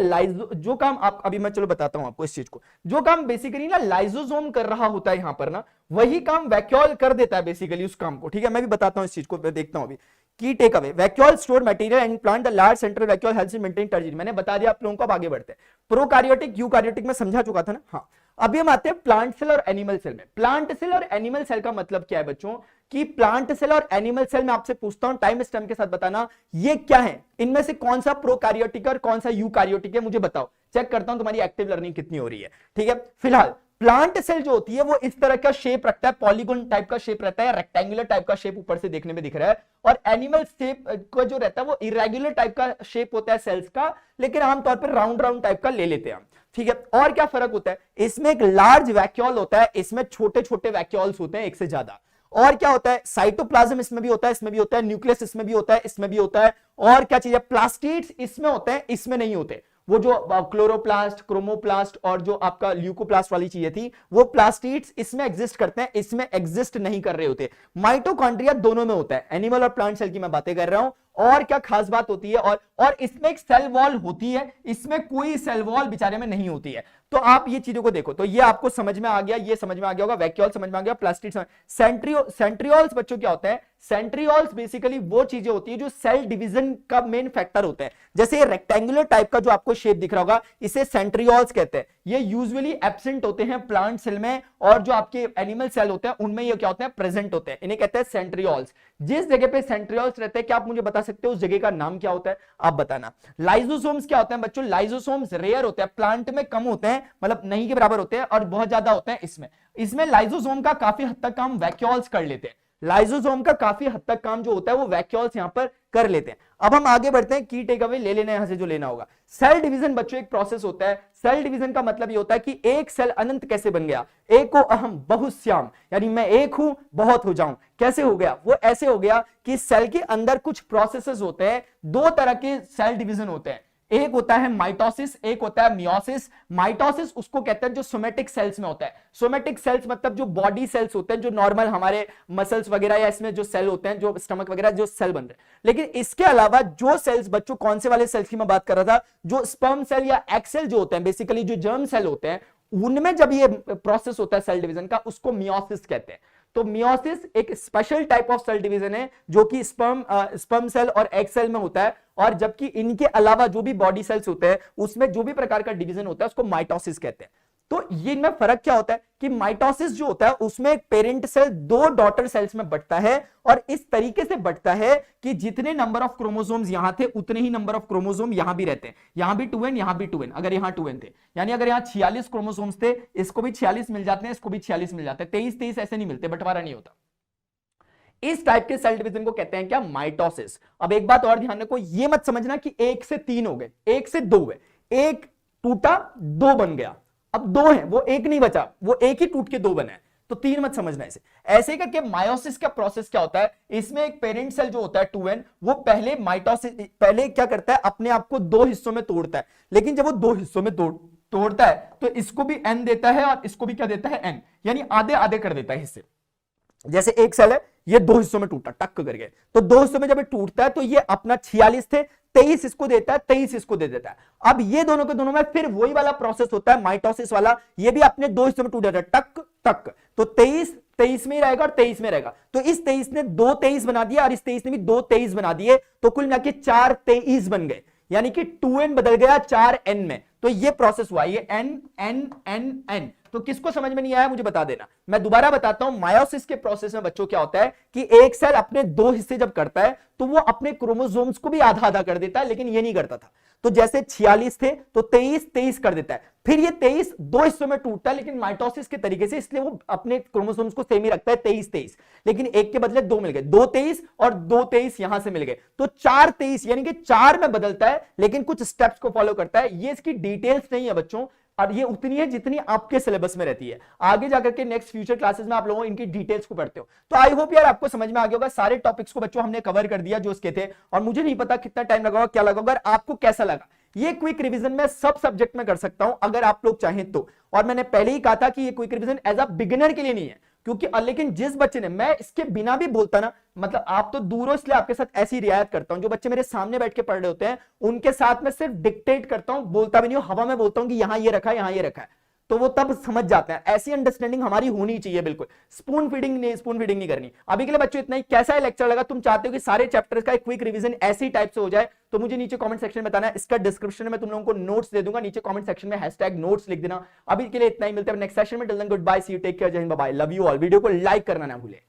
जो काम आप, अभी मैं चलो बताता हूं आपको इस चीज को, जो काम बेसिकली ना लाइजोसोम कर रहा होता है यहां पर ना, वही काम वैक्यूल कर देता है बेसिकली उस काम को, ठीक है। मैं भी बताता हूं इस चीज को, देखता हूं अभी। Key takeaway, vacuole store material and plant the large central vacuole helps in maintaining turgidity. मैंने बता दिया आप लोगों को, अब आगे बढ़ते हैं। प्रोकार्योटिक यूकार्योटिक में समझा चुका था ना, हाँ। अभी हम आते हैं प्लांट सेल और एनिमल सेल में। प्लांट सेल और एनिमल सेल का मतलब क्या है बच्चों, कि प्लांट सेल और एनिमल सेल में आपसे पूछता हूं, टाइम स्टैम्प के साथ बताना ये क्या है, इनमें से कौन सा प्रोकार्योटिक और कौन सा यूकार्योटिक है, मुझे बताओ। चेक करता हूं तुम्हारी एक्टिव लर्निंग कितनी हो रही है, ठीक है। फिलहाल प्लांट सेल जो होती है वो इस तरह का शेप रखता है, पॉलीगोन टाइप का शेप रहता है, रेक्टेंगुलर टाइप का शेप ऊपर से देखने में दिख रहा है। और एनिमल शेप का जो रहता है वो इरेगुलर टाइप का शेप होता है सेल्स का, लेकिन आमतौर पर राउंड राउंड टाइप का ले लेते हैं हम, ठीक है। और क्या फर्क होता है, इसमें एक लार्ज वैक्यूल होता है, इसमें छोटे छोटे वैक्यूल्स होते हैं एक से ज्यादा। और क्या होता है, साइटोप्लाज्म इसमें भी होता है, इसमें भी होता है, न्यूक्लियस इसमें भी होता है, इसमें भी होता है। और क्या चीज है, प्लास्टिड्स इसमें होते हैं, इसमें नहीं होते। वो जो क्लोरोप्लास्ट, क्रोमोप्लास्ट और जो आपका ल्यूकोप्लास्ट वाली चीजें थी, वो प्लास्टिड्स इसमें एग्जिस्ट करते हैं, इसमें एग्जिस्ट नहीं कर रहे होते। माइटोकॉन्ड्रिया दोनों में होता है, एनिमल और प्लांट सेल की मैं बातें कर रहा हूं। और क्या खास बात होती है, और इसमें एक सेल वॉल होती है, इसमें कोई सेल वॉल बेचारे में नहीं होती है। तो आप ये चीजों को देखो, तो ये आपको समझ में आ गया, ये समझ में आ गया होगा, वैक्यूल समझ में आ गया, प्लास्टिड। सेंट्रियोल्स बच्चों क्या होता है, सेंट्रियोल्स बेसिकली वो चीजें होती है जो सेल डिवीजन का मेन फैक्टर होता है। जैसे ये रेक्टेंगुलर टाइप का जो आपको शेप दिख रहा होगा, इसे सेंट्रियोल्स कहते हैं। ये यूजुअली एब्सेंट होते हैं प्लांट सेल में, और जो आपके एनिमल सेल होते हैं उनमें ये क्या होते हैं, प्रेजेंट होते हैं, इन्हें कहते हैं सेंट्रियोल्स। जिस जगह पे सेंट्रियोल्स रहते हैं, क्या आप मुझे बता सकते हो उस जगह का नाम क्या होता है, आप बताना। लाइजोसोम्स क्या होते हैं बच्चों, लाइजोसोम्स रेयर होते हैं, प्लांट में कम होते हैं, मतलब नहीं के बराबर होते हैं, और बहुत ज्यादा होते हैं इसमें लाइजोसोम का काफी हद तक काम वैक्यूल्स कर लेते हैं। लाइजोसोम का काफी हद तक काम जो होता है वो वैक्यूल्स यहां पर कर लेते हैं। अब हम आगे बढ़ते हैं, की टेक अवे ले लेना यहां से जो लेना होगा। सेल डिवीजन बच्चों एक प्रोसेस होता है। सेल डिवीजन का मतलब ये होता है कि एक सेल अनंत कैसे बन गया, एको अहम बहुश्याम, यानी मैं एक हूं बहुत हो जाऊं। कैसे हो गया, वो ऐसे हो गया कि सेल के अंदर कुछ प्रोसेसेस होते हैं, दो तरह के सेल डिवीजन होते हैं। एक होता है माइटोसिस, एक होता है मियोसिस। माइटोसिस उसको कहते हैं जो सोमेटिक सेल्स में होता है। सोमेटिक सेल्स मतलब जो बॉडी सेल्स होते हैं, जो नॉर्मल हमारे मसल्स वगैरह या इसमें जो सेल होते हैं, जो स्टमक वगैरह जो सेल बन रहे हैं। लेकिन इसके अलावा जो सेल्स बच्चों, कौन से वाले सेल्स की मैं बात कर रहा था, जो स्पर्म सेल या एग सेल जो होते हैं, बेसिकली जो जर्म सेल होते हैं, उनमें जब ये प्रोसेस होता है सेल डिवीजन का, उसको मियोसिस कहते हैं। तो मियोसिस एक special type of cell division है जो कि स्पर्म सेल और एग सेल में होता है, और जबकि इनके अलावा जो भी बॉडी सेल्स होते हैं उसमें जो भी प्रकार का डिवीजन होता है उसको माइटोसिस कहते हैं। तो ये इनमें फर्क क्या होता है कि माइटोसिस जो होता है उसमें एक पेरेंट सेल दो डॉटर सेल्स में बंटता है और इस तरीके से बंटता है कि जितने नंबर ऑफ क्रोमोसोम्स यहां थे उतने ही नंबर ऑफ क्रोमोसोम यहां भी रहते हैं। यहां भी 2n, यहां भी 2n, अगर यहां 2n थे, यानी अगर यहां 46 क्रोमोसोम्स थे, इसको भी 46 मिल जाते हैं, इसको भी 46 मिल जाते हैं, 23 ऐसे नहीं मिलते, बंटवारा नहीं होता। इस टाइप के सेल डिवीजन को कहते हैं क्या? माइटोसिस। अब एक बात और ध्यान रखो, ये मत समझना कि 1 से 3 हो गए, 1 से 2 हुए, एक टूटा 2 बन गया, अब 2 है वो 1 नहीं बचा, वो 1 ही टूट के 2 बना है, तो 3 मत समझना इसे ऐसे करके। मायोसिस का प्रोसेस क्या होता है, इसमें एक पेरेंट सेल जो होता है 2n, वो पहले माइटोसिस पहले क्या करता है, अपने आप को 2 हिस्सों में तोड़ता है, लेकिन जब वो 2 हिस्सों में तोड़ता है तो इसको भी n देता है और इसको भी क्या देता है, n, यानी आधे आधे कर देता है हिस्से। जैसे एक सेल है, ये 2 हिस्सों में टूटा टक करके, तो 2 हिस्सों में जब ये टूटता है तो ये अपना 46 थे, 23 इसको देता है, 23 इसको दे देता है। अब ये दोनों के दोनों में फिर वही वाला प्रोसेस होता है माइटोसिस वाला, ये भी अपने 2 हिस्सों में टूट जाता है टक टक, तो 23 में ही रहेगा और 23 में रहेगा, तो इस 23 ने 2 23 बना दिया और इस 23 ने भी 2 23 बना दिए, तो कुल मिला के 4 23 बन गए, यानी कि 2n बदल गया 4n में। तो ये प्रोसेस हुआ, ये n n n n। तो किसको समझ में नहीं आया मुझे बता देना, मैं दोबारा बताता हूं। मायोसिस के प्रोसेस में बच्चों क्या होता है कि एक सेल अपने 2 हिस्से जब करता है तो वो अपने क्रोमोसोम्स को भी आधा आधा कर देता है, लेकिन ये नहीं करता था। तो जैसे 46 थे तो 23 23 कर देता है, फिर ये 23 2 हिस्सों में टूटता है, लेकिन माइटोसिस के तरीके से, इसलिए वो अपने क्रोमोसोम्स को सेम ही रखता है 23 23, लेकिन एक के बदले 2 मिल गए, 2 23 और 2 23 यहां से मिल गए, तो 4 23, यानी कि 4 में बदलता है, लेकिन कुछ स्टेप्स को फॉलो करता है। ये इसकी डिटेल्स नहीं है बच्चों, और ये उतनी है जितनी आपके सिलेबस में रहती है। आगे जाकर के नेक्स्ट फ्यूचर क्लासेस में आप लोगों इनकी डिटेल्स को पढ़ते हो। तो आई होप यार आपको समझ में आ गया होगा, सारे टॉपिक्स को बच्चों हमने कवर कर दिया जो उसके थे, और मुझे नहीं पता कितना टाइम लगा क्या लगा, अगर आपको कैसा लगा। ये क्विक रिवीजन मैं सब सब्जेक्ट में कर सकता हूं अगर आप लोग चाहें तो, और मैंने पहले ही कहा था कि ये quick revision as a beginner के लिए नहीं है, क्योंकि लेकिन जिस बच्चे ने, मैं इसके बिना भी बोलता ना, मतलब आप तो दूर हो इसलिए आपके साथ ऐसी रियायत करता हूं, जो बच्चे मेरे सामने बैठ के पढ़ रहे होते हैं उनके साथ में सिर्फ डिक्टेट करता हूं, बोलता भी नहीं हूं, हवा में बोलता हूं कि यहां ये रखा है, यहां ये रखा है, तो वो तब समझ जाते हैं। ऐसी अंडरस्टैंडिंग हमारी होनी चाहिए, बिल्कुल स्पून फीडिंग नहीं करनी। अभी के लिए बच्चों इतना ही। कैसा है लेक्चर लगा? तुम चाहते हो कि सारे चैप्टर्स का एक क्विक रिवीजन ऐसी टाइप से हो जाए, तो मुझे नीचे कमेंट सेक्शन में बताना है। इसका डिस्क्रिप्शन में तुम लोगों को नोट्स दे दूंगा, नीचे कमेंट सेक्शन में #नोट्स लिख देना। अभी के लिए इतना ही, मिलते हैं नेक्स्ट सेशन में। Till then goodbye, see you, take care, जय हिंद, bye bye, love you all. Video को लाइक करना ना भूले।